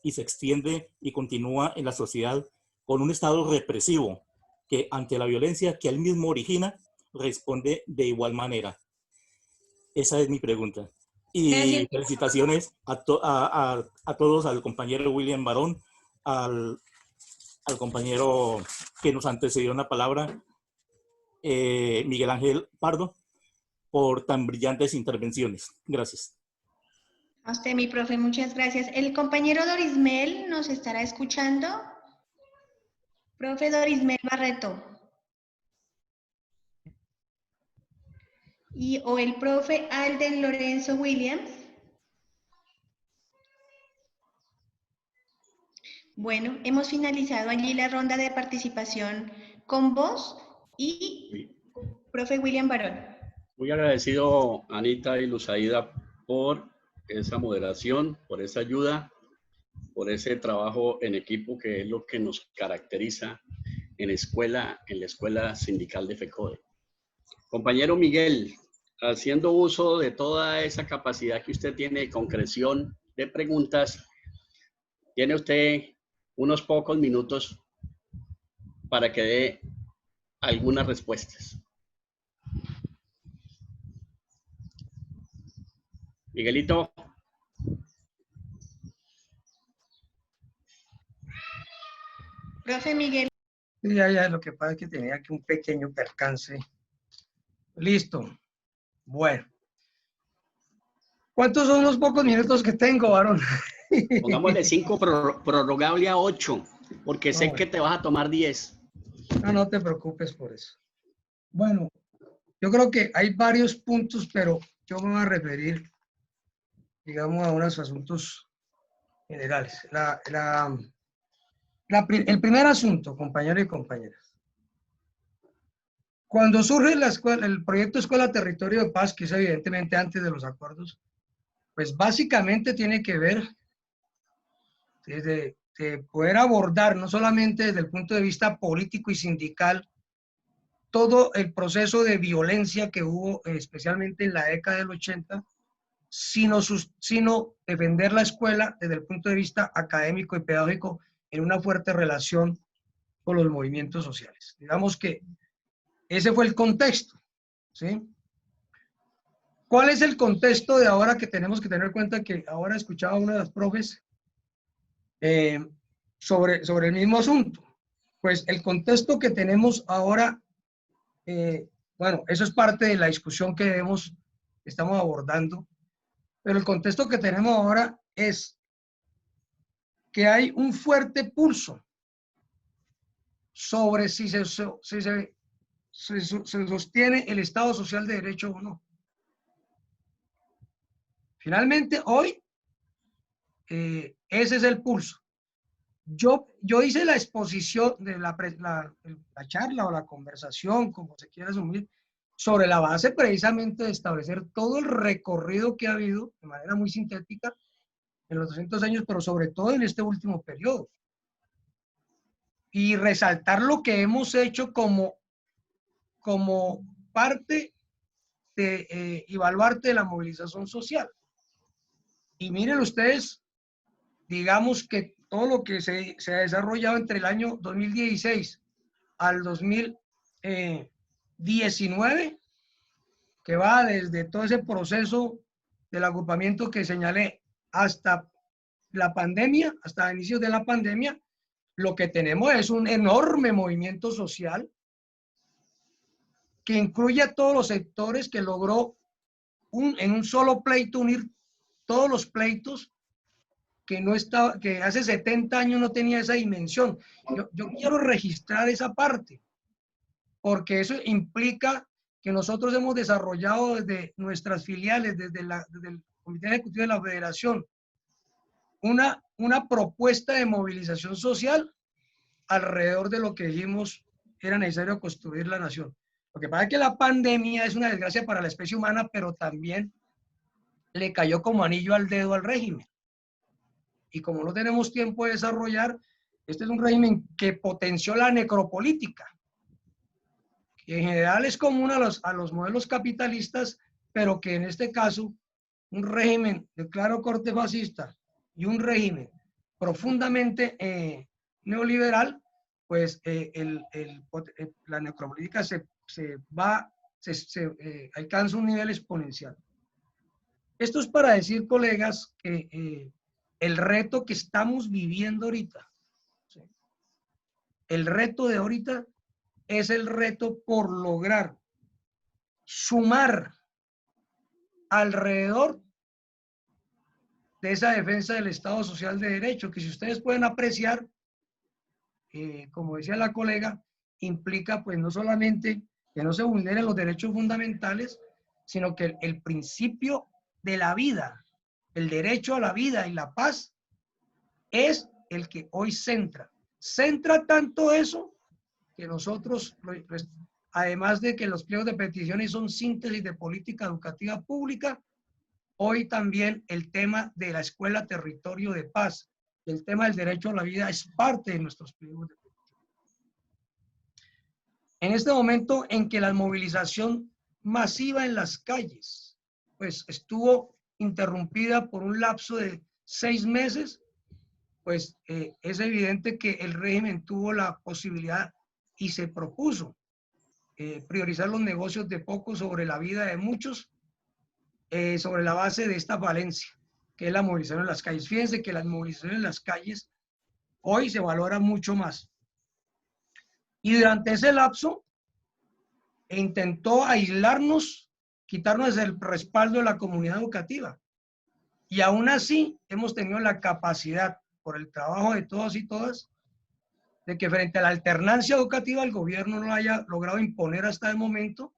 y se extiende y continúa en la sociedad con un estado represivo que, ante la violencia que él mismo origina, responde de igual manera? Esa es mi pregunta. Y felicitaciones a todos, al compañero William Barón, al compañero que nos antecedió en la palabra, Miguel Ángel Pardo, por tan brillantes intervenciones. Gracias. A usted, mi profe, muchas gracias. ¿El compañero Dorismel nos estará escuchando? Profe Dorismel Barreto. O el profe Alden Lorenzo Williams. Bueno, hemos finalizado allí la ronda de participación con vos y profe William Barón. Muy agradecido, Anita y Luzaida, por esa moderación, por esa ayuda, por ese trabajo en equipo que es lo que nos caracteriza en la escuela sindical de FECODE. Compañero Miguel, haciendo uso de toda esa capacidad que usted tiene de concreción de preguntas, tiene usted unos pocos minutos para que dé algunas respuestas. Miguelito. Profe Miguel. Ya, lo que pasa es que tenía aquí un pequeño percance. Listo. Bueno. ¿Cuántos son los pocos minutos que tengo, varón? Pongámosle 5, prorrogable a 8, porque sé que te vas a tomar 10. No te preocupes por eso. Bueno, yo creo que hay varios puntos, pero yo me voy a referir, digamos, a unos asuntos generales. El primer asunto, compañeros y compañeras. Cuando surge el proyecto Escuela Territorio de Paz, que es evidentemente antes de los acuerdos, pues básicamente tiene que ver desde poder abordar, no solamente desde el punto de vista político y sindical, todo el proceso de violencia que hubo, especialmente en la década del 80, sino defender la escuela desde el punto de vista académico y pedagógico en una fuerte relación con los movimientos sociales. Digamos que ese fue el contexto, ¿sí? ¿Cuál es el contexto de ahora que tenemos que tener en cuenta? Que ahora escuchaba una de las profes sobre el mismo asunto. Pues el contexto que tenemos ahora, bueno, eso es parte de la discusión que estamos abordando, pero el contexto que tenemos ahora es que hay un fuerte pulso sobre si se sostiene el Estado Social de Derecho o no. Finalmente, hoy, ese es el pulso. Yo hice la exposición de la charla o la conversación, como se quiera asumir, sobre la base precisamente de establecer todo el recorrido que ha habido de manera muy sintética en los 200 años, pero sobre todo en este último periodo. Y resaltar lo que hemos hecho como parte de y baluarte de la movilización social. Y miren ustedes, digamos que todo lo que se ha desarrollado entre el año 2016 al 2019, que va desde todo ese proceso del agrupamiento que señalé hasta la pandemia, hasta inicios de la pandemia, lo que tenemos es un enorme movimiento social que incluye a todos los sectores, que logró en un solo pleito unir todos los pleitos que hace 70 años no tenía esa dimensión. Yo quiero registrar esa parte, porque eso implica que nosotros hemos desarrollado desde nuestras filiales, desde el Comité Ejecutivo de la Federación, una propuesta de movilización social alrededor de lo que dijimos era necesario construir la nación. Lo que pasa es que la pandemia es una desgracia para la especie humana, pero también le cayó como anillo al dedo al régimen. Y como no tenemos tiempo de desarrollar, este es un régimen que potenció la necropolítica, que en general es común a los modelos capitalistas, pero que en este caso, un régimen de claro corte fascista y un régimen profundamente neoliberal, pues la necropolítica alcanza un nivel exponencial. Esto es para decir, colegas, que el reto que estamos viviendo ahorita, ¿sí? El reto de ahorita es el reto por lograr sumar alrededor de esa defensa del Estado Social de Derecho, que si ustedes pueden apreciar, como decía la colega, implica pues no solamente que no se vulneren los derechos fundamentales, sino que el principio de la vida, el derecho a la vida y la paz, es el que hoy centra tanto eso que nosotros, además de que los pliegos de peticiones son síntesis de política educativa pública, hoy también el tema de la Escuela Territorio de Paz, el tema del derecho a la vida es parte de nuestros pliegos de petición. En este momento en que la movilización masiva en las calles, pues estuvo interrumpida por un lapso de 6 meses, pues es evidente que el régimen tuvo la posibilidad y se propuso priorizar los negocios de pocos sobre la vida de muchos, sobre la base de esta falencia, que es la movilización en las calles. Fíjense que la movilización en las calles hoy se valora mucho más. Y durante ese lapso intentó aislarnos, quitarnos el respaldo de la comunidad educativa. Y aún así hemos tenido la capacidad, por el trabajo de todos y todas, de que frente a la alternancia educativa el gobierno no haya logrado imponer hasta el momento,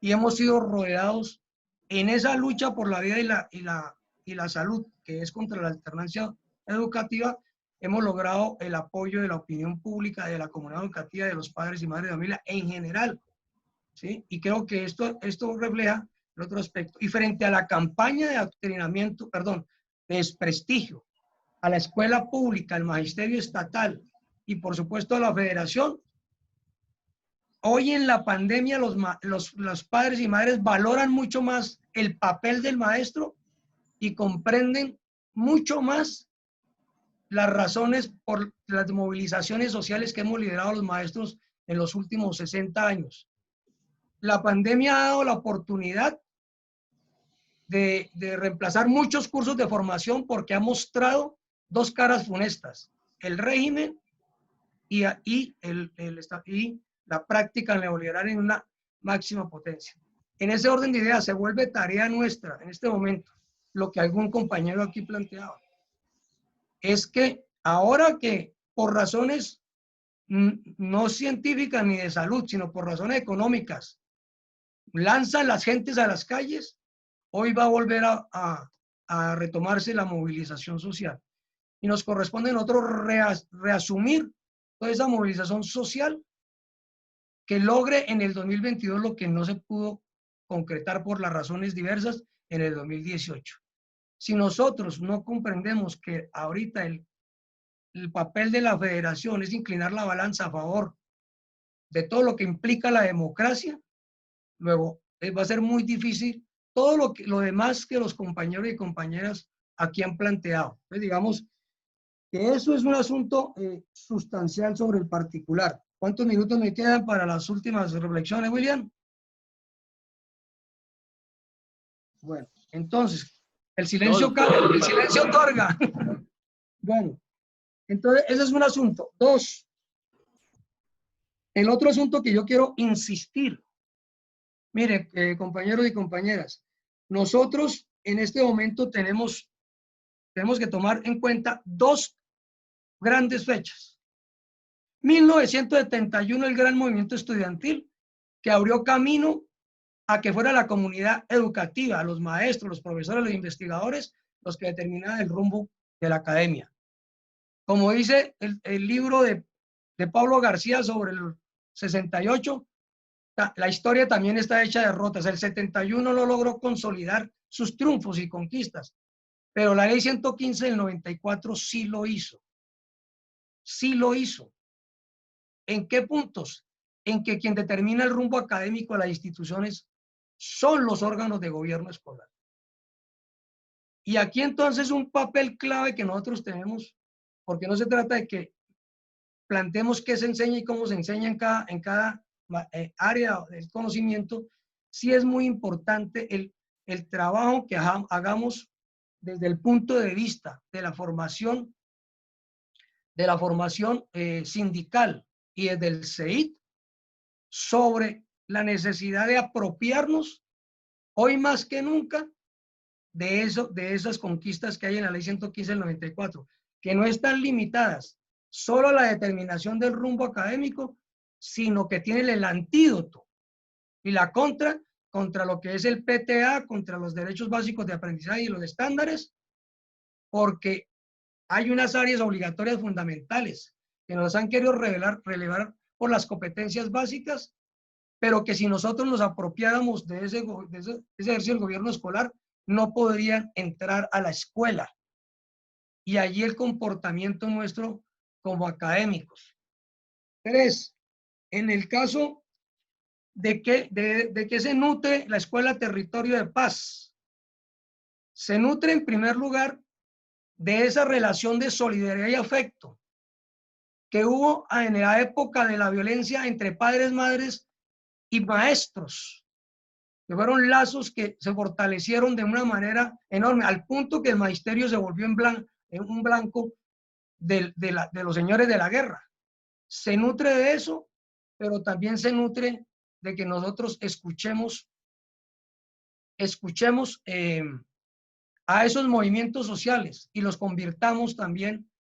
y hemos sido rodeados en esa lucha por la vida y la salud, que es contra la alternancia educativa. Hemos logrado el apoyo de la opinión pública, de la comunidad educativa, de los padres y madres de familia en general, ¿sí? Y creo que esto refleja el otro aspecto. Y frente a la campaña de adoctrinamiento, perdón, de desprestigio a la escuela pública, al magisterio estatal y por supuesto a la federación, hoy en la pandemia los padres y madres valoran mucho más el papel del maestro y comprenden mucho más las razones por las movilizaciones sociales que hemos liderado los maestros en los últimos 60 años. La pandemia ha dado la oportunidad de reemplazar muchos cursos de formación porque ha mostrado dos caras funestas: el régimen y la práctica neoliberal en una máxima potencia. En ese orden de ideas se vuelve tarea nuestra en este momento, lo que algún compañero aquí planteaba, es que ahora que por razones no científicas ni de salud, sino por razones económicas, lanzan las gentes a las calles, hoy va a volver a retomarse la movilización social. Y nos corresponde a nosotros reasumir toda esa movilización social que logre en el 2022 lo que no se pudo concretar por las razones diversas en el 2018. Si nosotros no comprendemos que ahorita el papel de la federación es inclinar la balanza a favor de todo lo que implica la democracia, luego va a ser muy difícil todo lo demás que los compañeros y compañeras aquí han planteado. Entonces, digamos que eso es un asunto sustancial sobre el particular. ¿Cuántos minutos me quedan para las últimas reflexiones, William? Bueno, entonces, el silencio otorga. Bueno, entonces, ese es un asunto. Dos, el otro asunto que yo quiero insistir. Mire, compañeros y compañeras, nosotros en este momento tenemos que tomar en cuenta dos grandes fechas. 1971, el gran movimiento estudiantil que abrió camino a que fuera la comunidad educativa, los maestros, los profesores, los investigadores, los que determinaban el rumbo de la academia. Como dice el libro de Pablo García sobre el 68, la historia también está hecha de derrotas. El 71 no logró consolidar sus triunfos y conquistas, pero la ley 115 del 94 sí lo hizo. Sí lo hizo. ¿En qué puntos? En que quien determina el rumbo académico de las instituciones son los órganos de gobierno escolar. Y aquí entonces un papel clave que nosotros tenemos, porque no se trata de que planteemos qué se enseña y cómo se enseña en cada área del conocimiento, sí es muy importante el trabajo que hagamos desde el punto de vista de la formación sindical y desde el CEIT sobre la necesidad de apropiarnos hoy más que nunca de esas conquistas que hay en la ley 115 del 94, que no están limitadas solo a la determinación del rumbo académico, sino que tienen el antídoto y la contra lo que es el PTA, contra los derechos básicos de aprendizaje y los estándares, porque hay unas áreas obligatorias fundamentales que nos han querido relevar por las competencias básicas, pero que si nosotros nos apropiáramos de ese ejercicio del gobierno escolar, no podrían entrar a la escuela. Y allí el comportamiento nuestro como académicos. 3. En el caso de que se nutre la escuela Territorio de Paz. Se nutre en primer lugar de esa relación de solidaridad y afecto que hubo en la época de la violencia entre padres, madres y maestros, que fueron lazos que se fortalecieron de una manera enorme, al punto que el magisterio se volvió un blanco de los señores de la guerra. Se nutre de eso, pero también se nutre de que nosotros escuchemos a esos movimientos sociales y los convirtamos también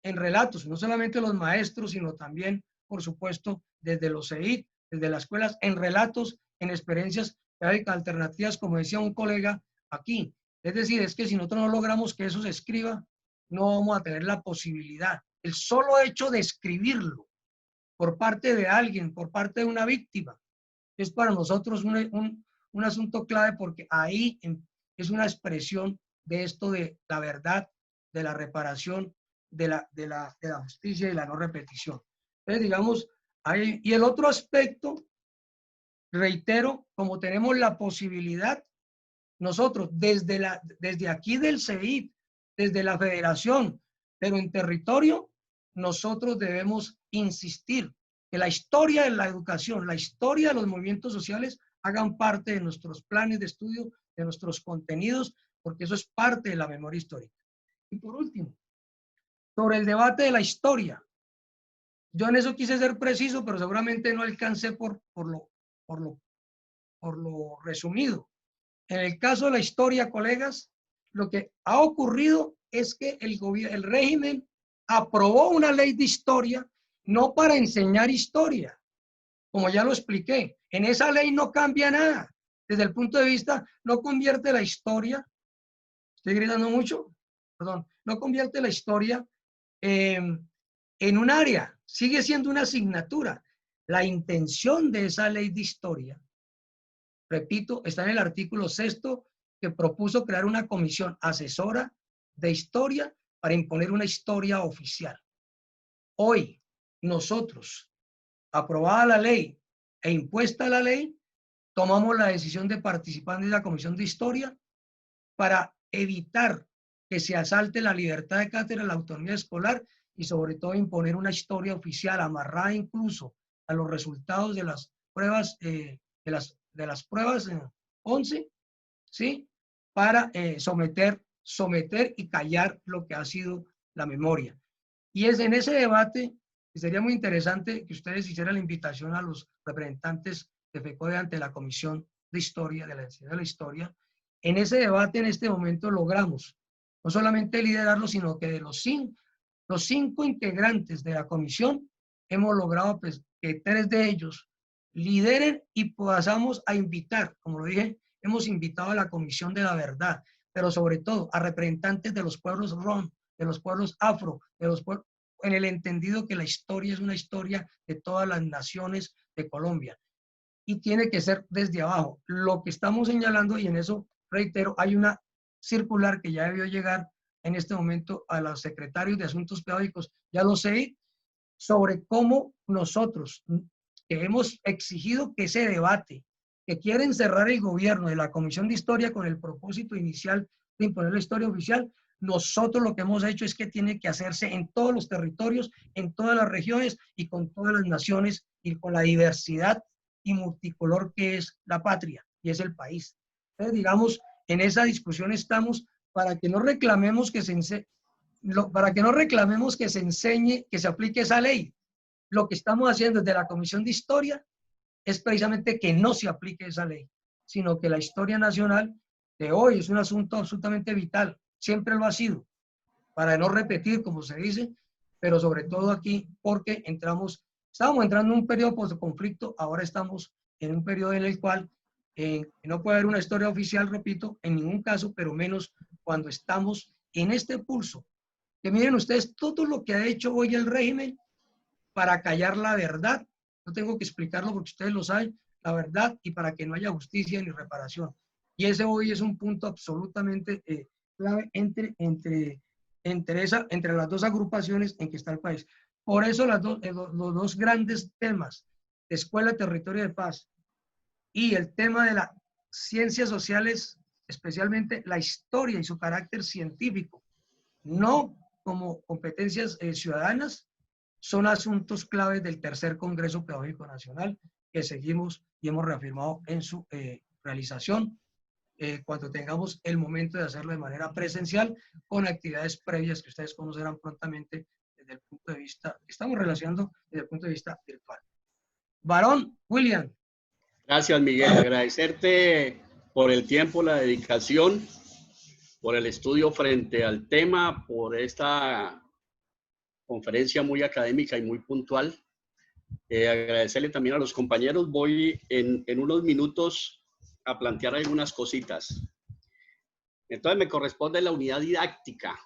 en relatos, no solamente los maestros, sino también, por supuesto, desde los CEIT, desde las escuelas, en relatos, en experiencias pedagógicas alternativas, como decía un colega aquí. Es decir, es que si nosotros no logramos que eso se escriba, no vamos a tener la posibilidad. El solo hecho de escribirlo por parte de alguien, por parte de una víctima, es para nosotros un asunto clave, porque ahí es una expresión de esto de la verdad, de la reparación, de la justicia y la no repetición. Entonces, digamos, ahí, y el otro aspecto, reitero, como tenemos la posibilidad, nosotros desde aquí del CEIT, desde la federación, pero en territorio, nosotros debemos insistir que la historia de la educación, la historia de los movimientos sociales hagan parte de nuestros planes de estudio, de nuestros contenidos, porque eso es parte de la memoria histórica. Y por último, sobre el debate de la historia. Yo en eso quise ser preciso, pero seguramente no alcancé por lo resumido. En el caso de la historia, colegas, lo que ha ocurrido es que el régimen aprobó una ley de historia no para enseñar historia, como ya lo expliqué. En esa ley no cambia nada. Desde el punto de vista, no convierte la historia, estoy gritando mucho, perdón, no convierte la historia en un área, sigue siendo una asignatura. La intención de esa ley de historia, repito, está en el artículo 6º, que propuso crear una comisión asesora de historia para imponer una historia oficial. Hoy, nosotros, aprobada la ley e impuesta la ley, tomamos la decisión de participar en la comisión de historia para evitar que se asalte la libertad de cátedra, la autonomía escolar y sobre todo imponer una historia oficial amarrada incluso a los resultados de las pruebas, de las pruebas 11, ¿sí? Para someter y callar lo que ha sido la memoria. Y es en ese debate que sería muy interesante que ustedes hicieran la invitación a los representantes de FECODE ante la Comisión de Historia, de la enseñanza de la historia. En ese debate, en este momento, logramos no solamente liderarlo, sino que de los cinco integrantes de la comisión, hemos logrado pues, que 3 de ellos lideren y pasamos a invitar, como lo dije, hemos invitado a la Comisión de la Verdad, pero sobre todo a representantes de los pueblos rom, de los pueblos afro, de los pueblos, en el entendido que la historia es una historia de todas las naciones de Colombia y tiene que ser desde abajo. Lo que estamos señalando, y en eso reitero, hay una circular que ya debió llegar en este momento a los secretarios de Asuntos Pedagógicos, ya lo sé, sobre cómo nosotros que hemos exigido que ese debate que quieren cerrar el gobierno de la Comisión de Historia con el propósito inicial de imponer la historia oficial, nosotros lo que hemos hecho es que tiene que hacerse en todos los territorios, en todas las regiones y con todas las naciones y con la diversidad y multicolor que es la patria y es el país. Entonces, digamos, en esa discusión estamos para que no reclamemos que se enseñe, que se aplique esa ley. Lo que estamos haciendo desde la Comisión de Historia es precisamente que no se aplique esa ley, sino que la historia nacional de hoy es un asunto absolutamente vital, siempre lo ha sido, para no repetir, como se dice, pero sobre todo aquí porque estábamos entrando en un periodo post-conflicto, ahora estamos en un periodo en el cual no puede haber una historia oficial, repito, en ningún caso, pero menos cuando estamos en este pulso. Que miren ustedes todo lo que ha hecho hoy el régimen para callar la verdad. No tengo que explicarlo porque ustedes lo saben, la verdad, y para que no haya justicia ni reparación. Y ese hoy es un punto absolutamente clave entre las dos agrupaciones en que está el país. Por eso los dos grandes temas, Escuela, Territorio de Paz, y el tema de las ciencias sociales, especialmente la historia y su carácter científico, no como competencias ciudadanas, son asuntos claves del tercer Congreso Pedagógico Nacional que seguimos y hemos reafirmado en su realización cuando tengamos el momento de hacerlo de manera presencial con actividades previas que ustedes conocerán prontamente desde el punto de vista, estamos relacionando desde el punto de vista virtual. Varón, William. Gracias, Miguel. Agradecerte por el tiempo, la dedicación. por el estudio frente al tema, por esta conferencia muy académica y muy puntual. Agradecerle también a los compañeros. Voy en unos minutos a plantear algunas cositas. Entonces me corresponde la unidad didáctica.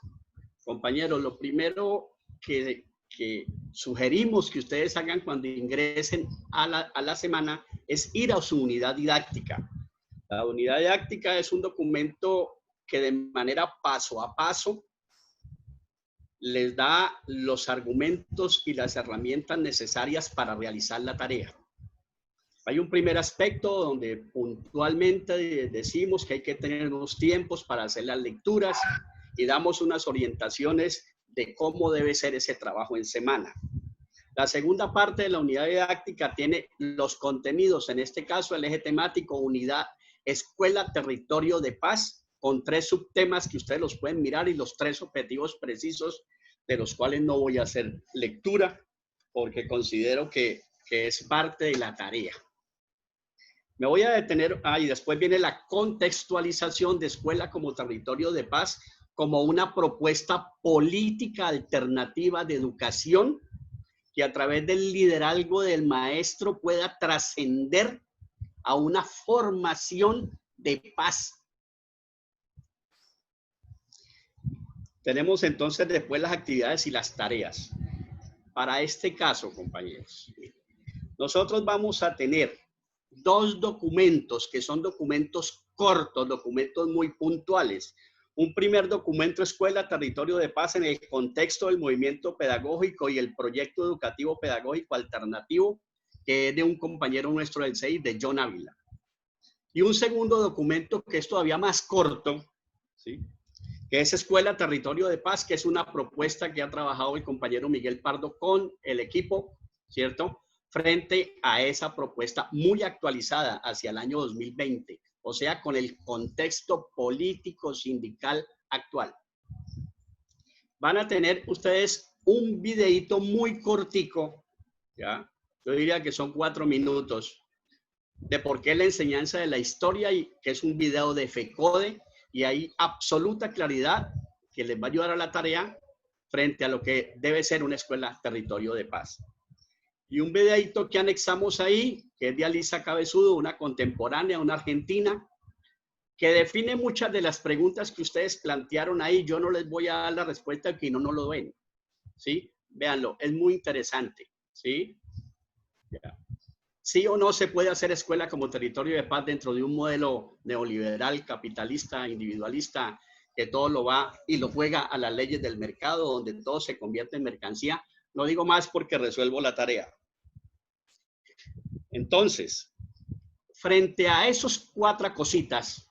Compañeros, lo primero que sugerimos que ustedes hagan cuando ingresen a la semana es ir a su unidad didáctica. La unidad didáctica es un documento que de manera paso a paso les da los argumentos y las herramientas necesarias para realizar la tarea. Hay un primer aspecto donde puntualmente decimos que hay que tener unos tiempos para hacer las lecturas y damos unas orientaciones de cómo debe ser ese trabajo en semana. La segunda parte de la unidad didáctica tiene los contenidos, en este caso el eje temático, unidad, escuela, territorio de paz, con 3 subtemas que ustedes los pueden mirar y los 3 objetivos precisos de los cuales no voy a hacer lectura porque considero que es parte de la tarea. Me voy a detener, y después viene la contextualización de escuela como territorio de paz, como una propuesta política alternativa de educación que a través del liderazgo del maestro pueda trascender a una formación de paz. Tenemos entonces después las actividades y las tareas. Para este caso, compañeros, nosotros vamos a tener 2 documentos que son documentos cortos, documentos muy puntuales. Un primer documento, Escuela, Territorio de Paz en el contexto del movimiento pedagógico y el proyecto educativo pedagógico alternativo, que es de un compañero nuestro del CEI, de John Ávila. Y un segundo documento que es todavía más corto, ¿sí?, que es Escuela, Territorio de Paz, que es una propuesta que ha trabajado el compañero Miguel Pardo con el equipo, ¿cierto?, frente a esa propuesta muy actualizada hacia el año 2020. O sea, con el contexto político sindical actual. Van a tener ustedes un videíto muy cortico, ¿ya? Yo diría que son 4 minutos, de por qué la enseñanza de la historia, y que es un video de FECODE, y hay absoluta claridad que les va a ayudar a la tarea frente a lo que debe ser una escuela territorio de paz. Y un videíto que anexamos ahí, que es de Alisa Cabezudo, una contemporánea, una argentina, que define muchas de las preguntas que ustedes plantearon ahí. Yo no les voy a dar la respuesta que no lo ven, ¿sí? Véanlo, es muy interesante, ¿sí? Ya. ¿Sí o no se puede hacer escuela como territorio de paz dentro de un modelo neoliberal, capitalista, individualista, que todo lo va y lo juega a las leyes del mercado, donde todo se convierte en mercancía? No digo más porque resuelvo la tarea. Entonces, frente a esas 4 cositas,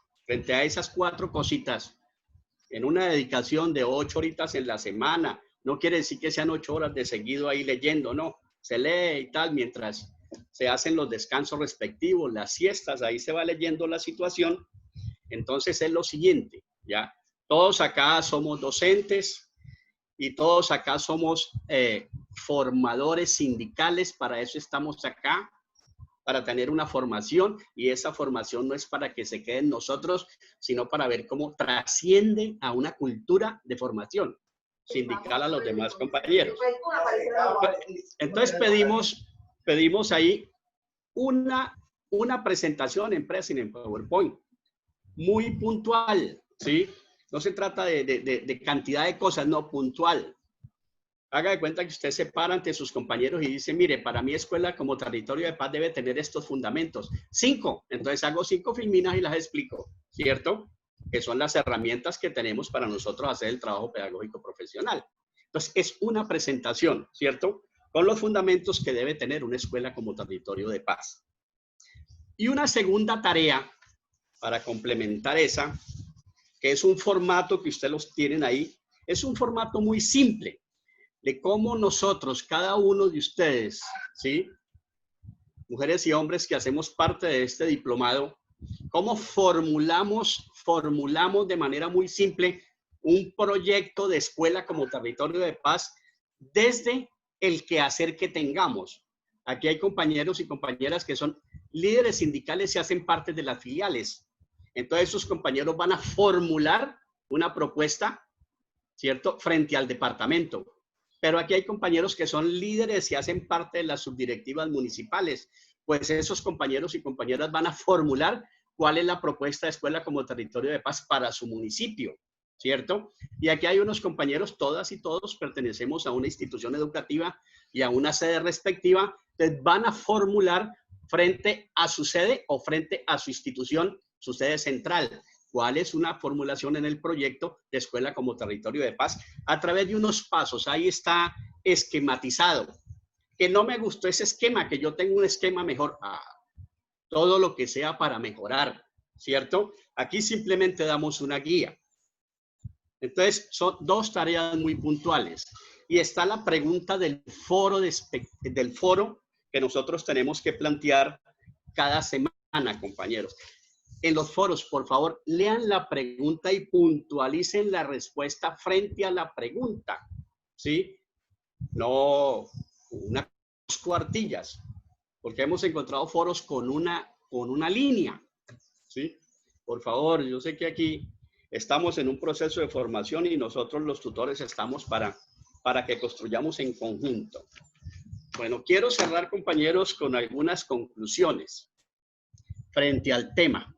en una dedicación de 8 horitas en la semana, no quiere decir que sean 8 horas de seguido ahí leyendo, no. Se lee y tal mientras se hacen los descansos respectivos, las siestas, ahí se va leyendo la situación. Entonces es lo siguiente, ¿ya? Todos acá somos docentes y todos acá somos formadores sindicales, para eso estamos acá, para tener una formación, y esa formación no es para que se quede en nosotros, sino para ver cómo trasciende a una cultura de formación sindical a los demás compañeros. Entonces pedimos ahí una presentación en Prezi, en PowerPoint, muy puntual, ¿sí? No se trata de cantidad de cosas, no, puntual. Haga de cuenta que usted se para ante sus compañeros y dice, mire, para mi escuela como territorio de paz debe tener estos fundamentos. 5. Entonces hago 5 filminas y las explico, ¿cierto? Que son las herramientas que tenemos para nosotros hacer el trabajo pedagógico profesional. Entonces es una presentación, ¿cierto?, con los fundamentos que debe tener una escuela como territorio de paz. Y una segunda tarea para complementar esa, que es un formato que ustedes los tienen ahí, es un formato muy simple de cómo nosotros, cada uno de ustedes, ¿sí?, mujeres y hombres que hacemos parte de este diplomado, cómo formulamos de manera muy simple un proyecto de escuela como territorio de paz desde el quehacer que tengamos. Aquí hay compañeros y compañeras que son líderes sindicales y hacen parte de las filiales. Entonces, esos compañeros van a formular una propuesta, ¿cierto?, frente al departamento. Pero aquí hay compañeros que son líderes y hacen parte de las subdirectivas municipales. Pues esos compañeros y compañeras van a formular cuál es la propuesta de escuela como territorio de paz para su municipio, ¿cierto? Y aquí hay unos compañeros, todas y todos pertenecemos a una institución educativa y a una sede respectiva, entonces van a formular frente a su sede o frente a su institución, su sede central, cuál es una formulación en el proyecto de escuela como territorio de paz a través de unos pasos. Ahí está esquematizado. Que no me gustó ese esquema, que yo tengo un esquema mejor. Todo lo que sea para mejorar, ¿cierto? Aquí simplemente damos una guía. Entonces, son dos tareas muy puntuales. Y está la pregunta del foro que nosotros tenemos que plantear cada semana, compañeros. En los foros, por favor, lean la pregunta y puntualicen la respuesta frente a la pregunta, ¿sí? No unas cuartillas, porque hemos encontrado foros con una línea, ¿sí? Por favor, yo sé que aquí estamos en un proceso de formación y nosotros los tutores estamos para que construyamos en conjunto. Bueno, quiero cerrar, compañeros, con algunas conclusiones frente al tema.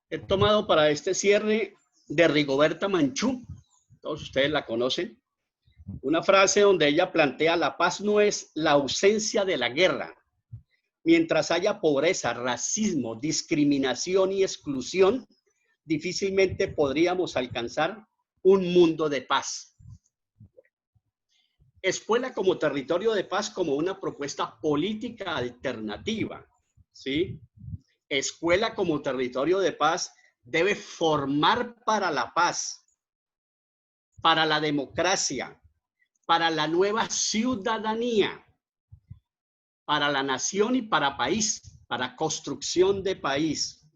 He tomado para este cierre de Rigoberta Manchú, todos ustedes la conocen, una frase donde ella plantea: la paz no es la ausencia de la guerra. Mientras haya pobreza, racismo, discriminación y exclusión, difícilmente podríamos alcanzar un mundo de paz. Escuela como territorio de paz como una propuesta política alternativa, ¿sí? Escuela como territorio de paz debe formar para la paz, para la democracia, para la nueva ciudadanía, para la nación y para país, para construcción de país.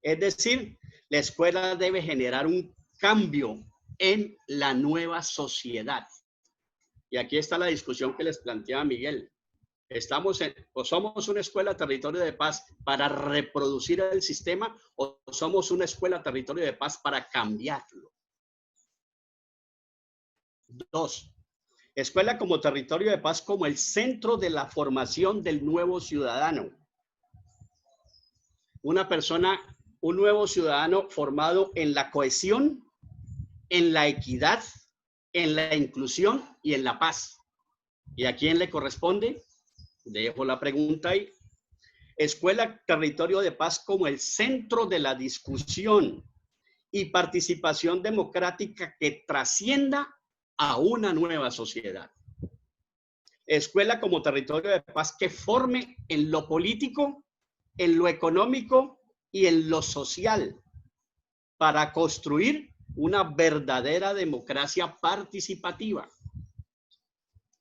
Es decir, la escuela debe generar un cambio en la nueva sociedad. Y aquí está la discusión que les planteaba Miguel. ¿O somos una escuela territorio de paz para reproducir el sistema o somos una escuela territorio de paz para cambiarlo? 2. Escuela como territorio de paz como el centro de la formación del nuevo ciudadano. Un nuevo ciudadano formado en la cohesión, en la equidad, en la inclusión y en la paz. ¿Y a quién le corresponde? Dejo la pregunta ahí. Escuela territorio de paz como el centro de la discusión y participación democrática que trascienda a una nueva sociedad. Escuela como territorio de paz que forme en lo político, en lo económico y en lo social para construir una verdadera democracia participativa.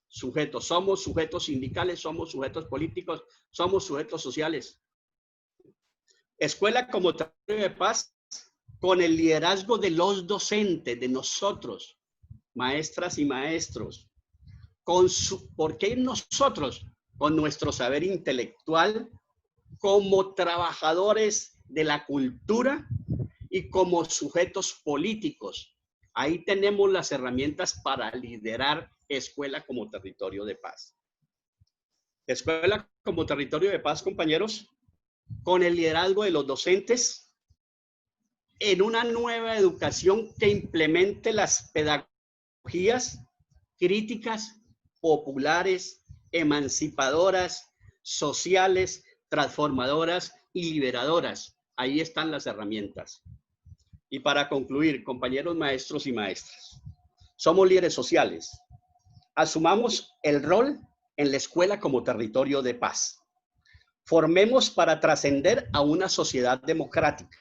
Sujetos, somos sujetos sindicales, somos sujetos políticos, somos sujetos sociales. Escuela como territorio de paz con el liderazgo de los docentes, de nosotros, maestras y maestros. ¿Por qué nosotros? Con nuestro saber intelectual, como trabajadores de la cultura y como sujetos políticos. Ahí tenemos las herramientas para liderar escuela como territorio de paz. Escuela como territorio de paz, compañeros, con el liderazgo de los docentes en una nueva educación que implemente las pedagogías críticas, populares, emancipadoras, sociales, transformadoras y liberadoras. Ahí están las herramientas. Y para concluir, compañeros maestros y maestras, somos líderes sociales. Asumamos el rol en la escuela como territorio de paz. Formemos para trascender a una sociedad democrática.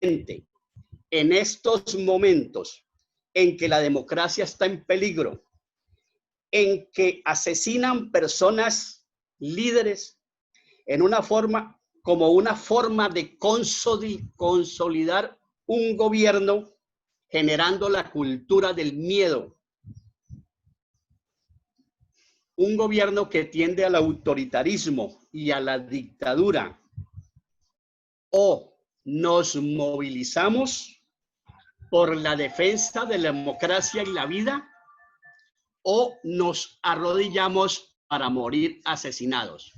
En estos momentos en que la democracia está en peligro, en que asesinan personas líderes, como una forma de consolidar un gobierno generando la cultura del miedo. Un gobierno que tiende al autoritarismo y a la dictadura, o nos movilizamos por la defensa de la democracia y la vida o nos arrodillamos para morir asesinados.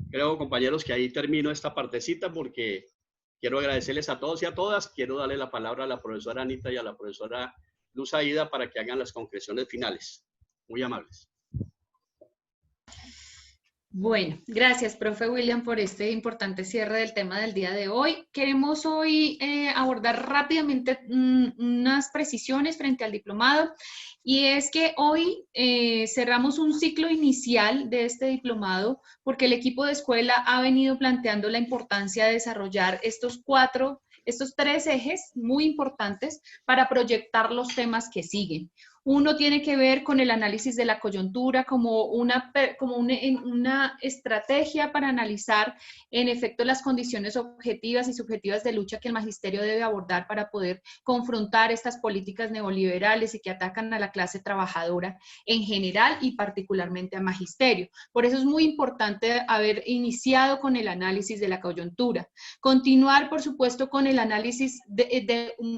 Creo, compañeros, que ahí termino esta partecita porque quiero agradecerles a todos y a todas. Quiero darle la palabra a la profesora Anita y a la profesora Luz Aida para que hagan las conclusiones finales. Muy amables. Bueno, gracias, profe William, por este importante cierre del tema del día de hoy. Queremos hoy abordar rápidamente unas precisiones frente al diplomado, y es que hoy cerramos un ciclo inicial de este diplomado porque el equipo de escuela ha venido planteando la importancia de desarrollar estos tres ejes muy importantes para proyectar los temas que siguen. Uno tiene que ver con el análisis de la coyuntura como una estrategia para analizar en efecto las condiciones objetivas y subjetivas de lucha que el magisterio debe abordar para poder confrontar estas políticas neoliberales y que atacan a la clase trabajadora en general y particularmente al magisterio. Por eso es muy importante haber iniciado con el análisis de la coyuntura. Continuar, por supuesto, con el análisis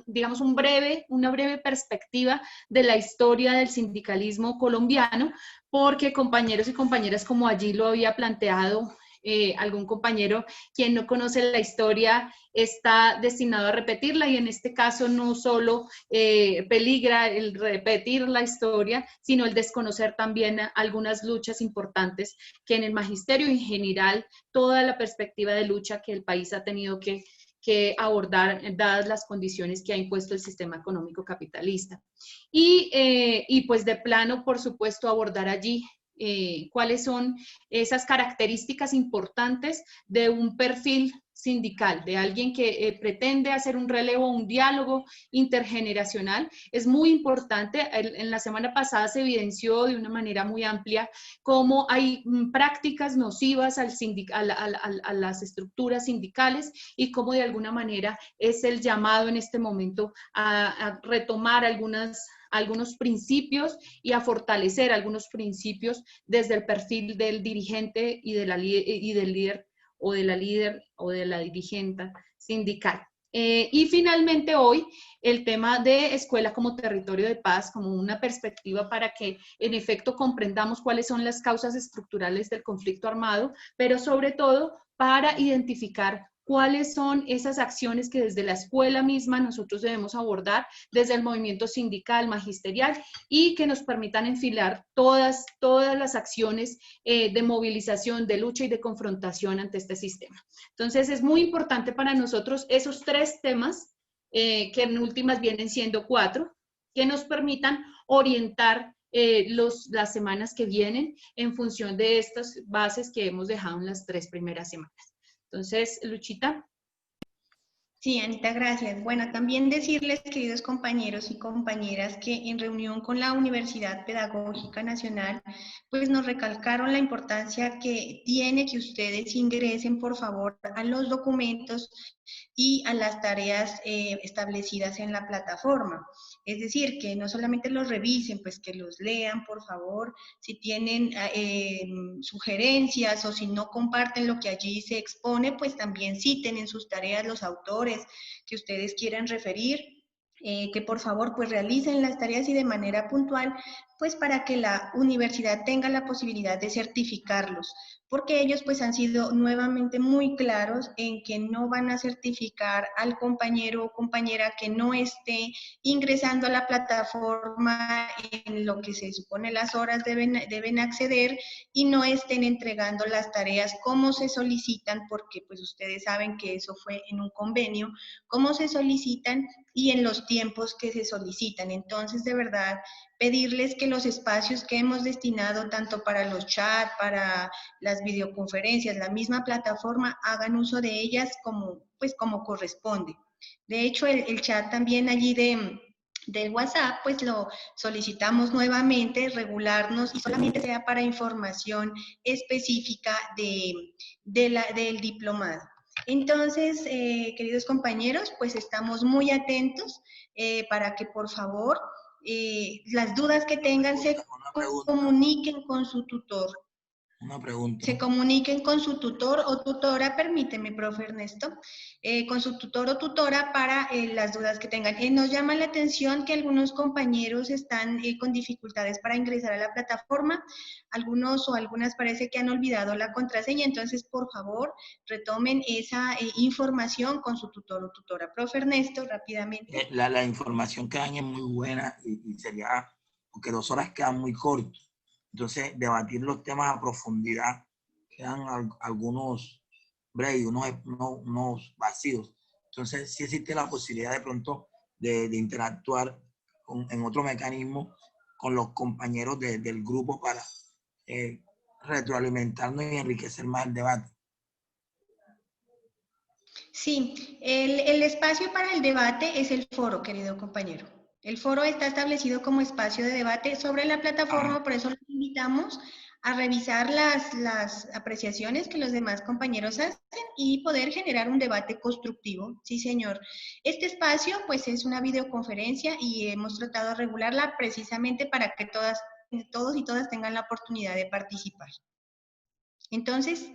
digamos, una breve perspectiva de la historia del sindicalismo colombiano, porque compañeros y compañeras, como allí lo había planteado algún compañero, quien no conoce la historia está destinado a repetirla, y en este caso no solo peligra el repetir la historia, sino el desconocer también algunas luchas importantes que en el magisterio en general, toda la perspectiva de lucha que el país ha tenido que abordar dadas las condiciones que ha impuesto el sistema económico capitalista. Y pues de plano, por supuesto, abordar allí cuáles son esas características importantes de un perfil sindical, de alguien que pretende hacer un relevo, un diálogo intergeneracional. Es muy importante. En la semana pasada se evidenció de una manera muy amplia cómo hay prácticas nocivas a las estructuras sindicales y cómo de alguna manera es el llamado en este momento a retomar algunos principios y a fortalecer algunos principios desde el perfil del dirigente y del líder o de la líder o de la dirigente sindical. Y finalmente hoy el tema de escuela como territorio de paz, como una perspectiva para que en efecto comprendamos cuáles son las causas estructurales del conflicto armado, pero sobre todo para identificar cuáles son esas acciones que desde la escuela misma nosotros debemos abordar desde el movimiento sindical, magisterial, y que nos permitan enfilar todas las acciones de movilización, de lucha y de confrontación ante este sistema. Entonces es muy importante para nosotros esos tres temas, que en últimas vienen siendo 4, que nos permitan orientar las semanas que vienen en función de estas bases que hemos dejado en las 3 primeras semanas. Entonces, Luchita. Sí, Anita, gracias. Bueno, también decirles, queridos compañeros y compañeras, que en reunión con la Universidad Pedagógica Nacional, pues nos recalcaron la importancia que tiene que ustedes ingresen, por favor, a los documentos y a las tareas establecidas en la plataforma. Es decir, que no solamente los revisen, pues que los lean, por favor. Si tienen sugerencias o si no comparten lo que allí se expone, pues también citen en sus tareas los autores que ustedes quieran referir, que por favor pues realicen las tareas y de manera puntual, pues para que la universidad tenga la posibilidad de certificarlos, porque ellos pues han sido nuevamente muy claros en que no van a certificar al compañero o compañera que no esté ingresando a la plataforma en lo que se supone las horas deben acceder y no estén entregando las tareas como se solicitan, porque pues ustedes saben que eso fue en un convenio, cómo se solicitan y en los tiempos que se solicitan. Entonces, de verdad, pedirles que los espacios que hemos destinado tanto para los chats, para las videoconferencias, la misma plataforma, hagan uso de ellas como corresponde. De hecho, el chat también allí del WhatsApp, pues lo solicitamos nuevamente, regularnos y solamente sea para información específica del diplomado. Entonces, queridos compañeros, pues estamos muy atentos para que por favor las dudas que tengan se comuniquen con su tutor. Una pregunta. Se comuniquen con su tutor o tutora, permíteme, profe Ernesto, con su tutor o tutora para las dudas que tengan. Nos llama la atención que algunos compañeros están con dificultades para ingresar a la plataforma. Algunos o algunas parece que han olvidado la contraseña, entonces por favor retomen esa información con su tutor o tutora. Profe Ernesto, rápidamente. La información que dan es muy buena y sería, porque 2 horas quedan muy cortas. Entonces, debatir los temas a profundidad, quedan algunos breves, unos vacíos. Entonces, sí existe la posibilidad de pronto de interactuar en otro mecanismo con los compañeros del grupo para retroalimentarnos y enriquecer más el debate. Sí, el espacio para el debate es el foro, querido compañero. El foro está establecido como espacio de debate sobre la plataforma, por eso los invitamos a revisar las apreciaciones que los demás compañeros hacen y poder generar un debate constructivo. Sí, señor. Este espacio, pues, es una videoconferencia y hemos tratado de regularla precisamente para que todos y todas tengan la oportunidad de participar. Entonces,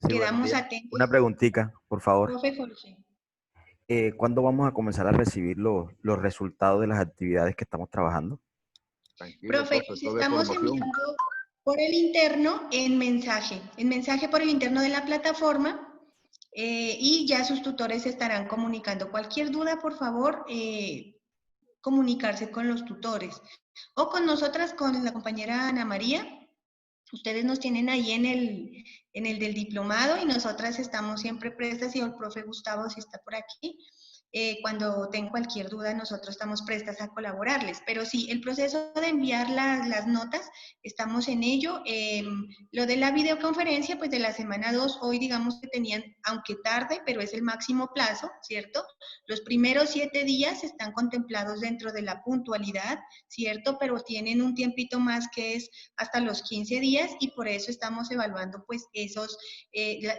Sí, quedamos atentos. Una preguntita, por favor. Profe Jorge. ¿Cuándo vamos a comenzar a recibir los resultados de las actividades que estamos trabajando? Profe, los estamos enviando por el interno en mensaje por el interno de la plataforma y ya sus tutores se estarán comunicando. Cualquier duda, por favor, comunicarse con los tutores o con nosotras, con la compañera Ana María. Ustedes nos tienen ahí en el del diplomado y nosotras estamos siempre prestas, y el profe Gustavo, si está por aquí, cuando tengan cualquier duda, nosotros estamos prestas a colaborarles. Pero sí, el proceso de enviar las notas, estamos en ello. Lo de la videoconferencia, pues de la semana 2, hoy digamos que tenían, aunque tarde, pero es el máximo plazo, ¿cierto? Los primeros 7 días están contemplados dentro de la puntualidad, ¿cierto? Pero tienen un tiempito más que es hasta los 15 días y por eso estamos evaluando pues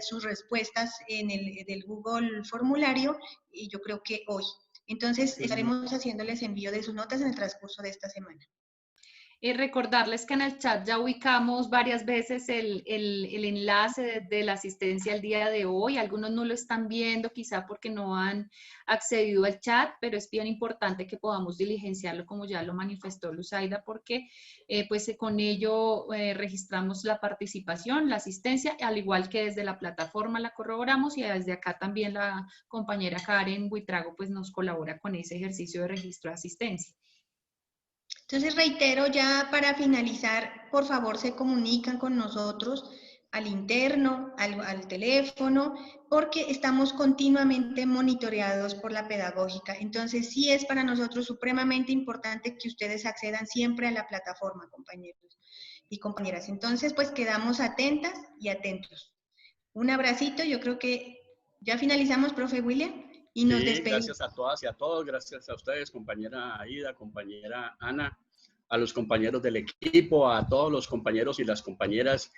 sus respuestas en del Google formulario, y yo creo que hoy. Entonces estaremos haciéndoles envío de sus notas en el transcurso de esta semana. Recordarles que en el chat ya ubicamos varias veces el enlace de la asistencia el día de hoy. Algunos no lo están viendo quizá porque no han accedido al chat, pero es bien importante que podamos diligenciarlo como ya lo manifestó Luzaida, porque pues con ello registramos la participación, la asistencia, al igual que desde la plataforma la corroboramos, y desde acá también la compañera Karen Buitrago pues nos colabora con ese ejercicio de registro de asistencia. Entonces reitero ya para finalizar, por favor se comunican con nosotros al interno, al teléfono, porque estamos continuamente monitoreados por la pedagógica. Entonces sí es para nosotros supremamente importante que ustedes accedan siempre a la plataforma, compañeros y compañeras. Entonces pues quedamos atentas y atentos. Un abracito, yo creo que ya finalizamos, profe William. Y nos despedimos. Gracias a todas y a todos, gracias a ustedes, compañera Aida, compañera Ana, a los compañeros del equipo, a todos los compañeros y las compañeras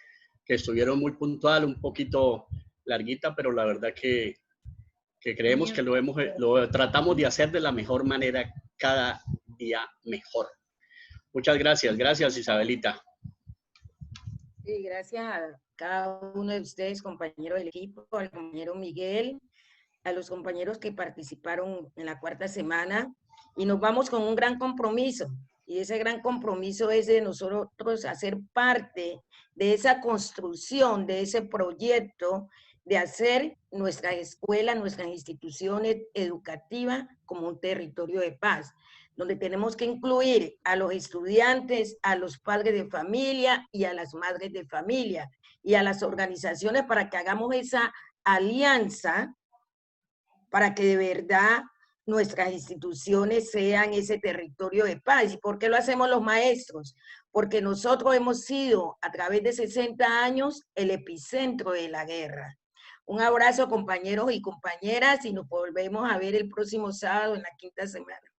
que estuvieron muy puntual, un poquito larguita, pero la verdad que creemos que lo tratamos de hacer de la mejor manera, cada día mejor. Muchas gracias, gracias Isabelita. Sí, gracias a cada uno de ustedes, compañeros del equipo, al compañero Miguel, a los compañeros que participaron en la 4ª semana, y nos vamos con un gran compromiso, y ese gran compromiso es de nosotros hacer parte de esa construcción, de ese proyecto, de hacer nuestra escuela, nuestras instituciones educativas como un territorio de paz, donde tenemos que incluir a los estudiantes, a los padres de familia y a las madres de familia, y a las organizaciones para que hagamos esa alianza para que de verdad nuestras instituciones sean ese territorio de paz. ¿Y por qué lo hacemos los maestros? Porque nosotros hemos sido, a través de 60 años, el epicentro de la guerra. Un abrazo, compañeros y compañeras, y nos volvemos a ver el próximo sábado en la 5ª semana.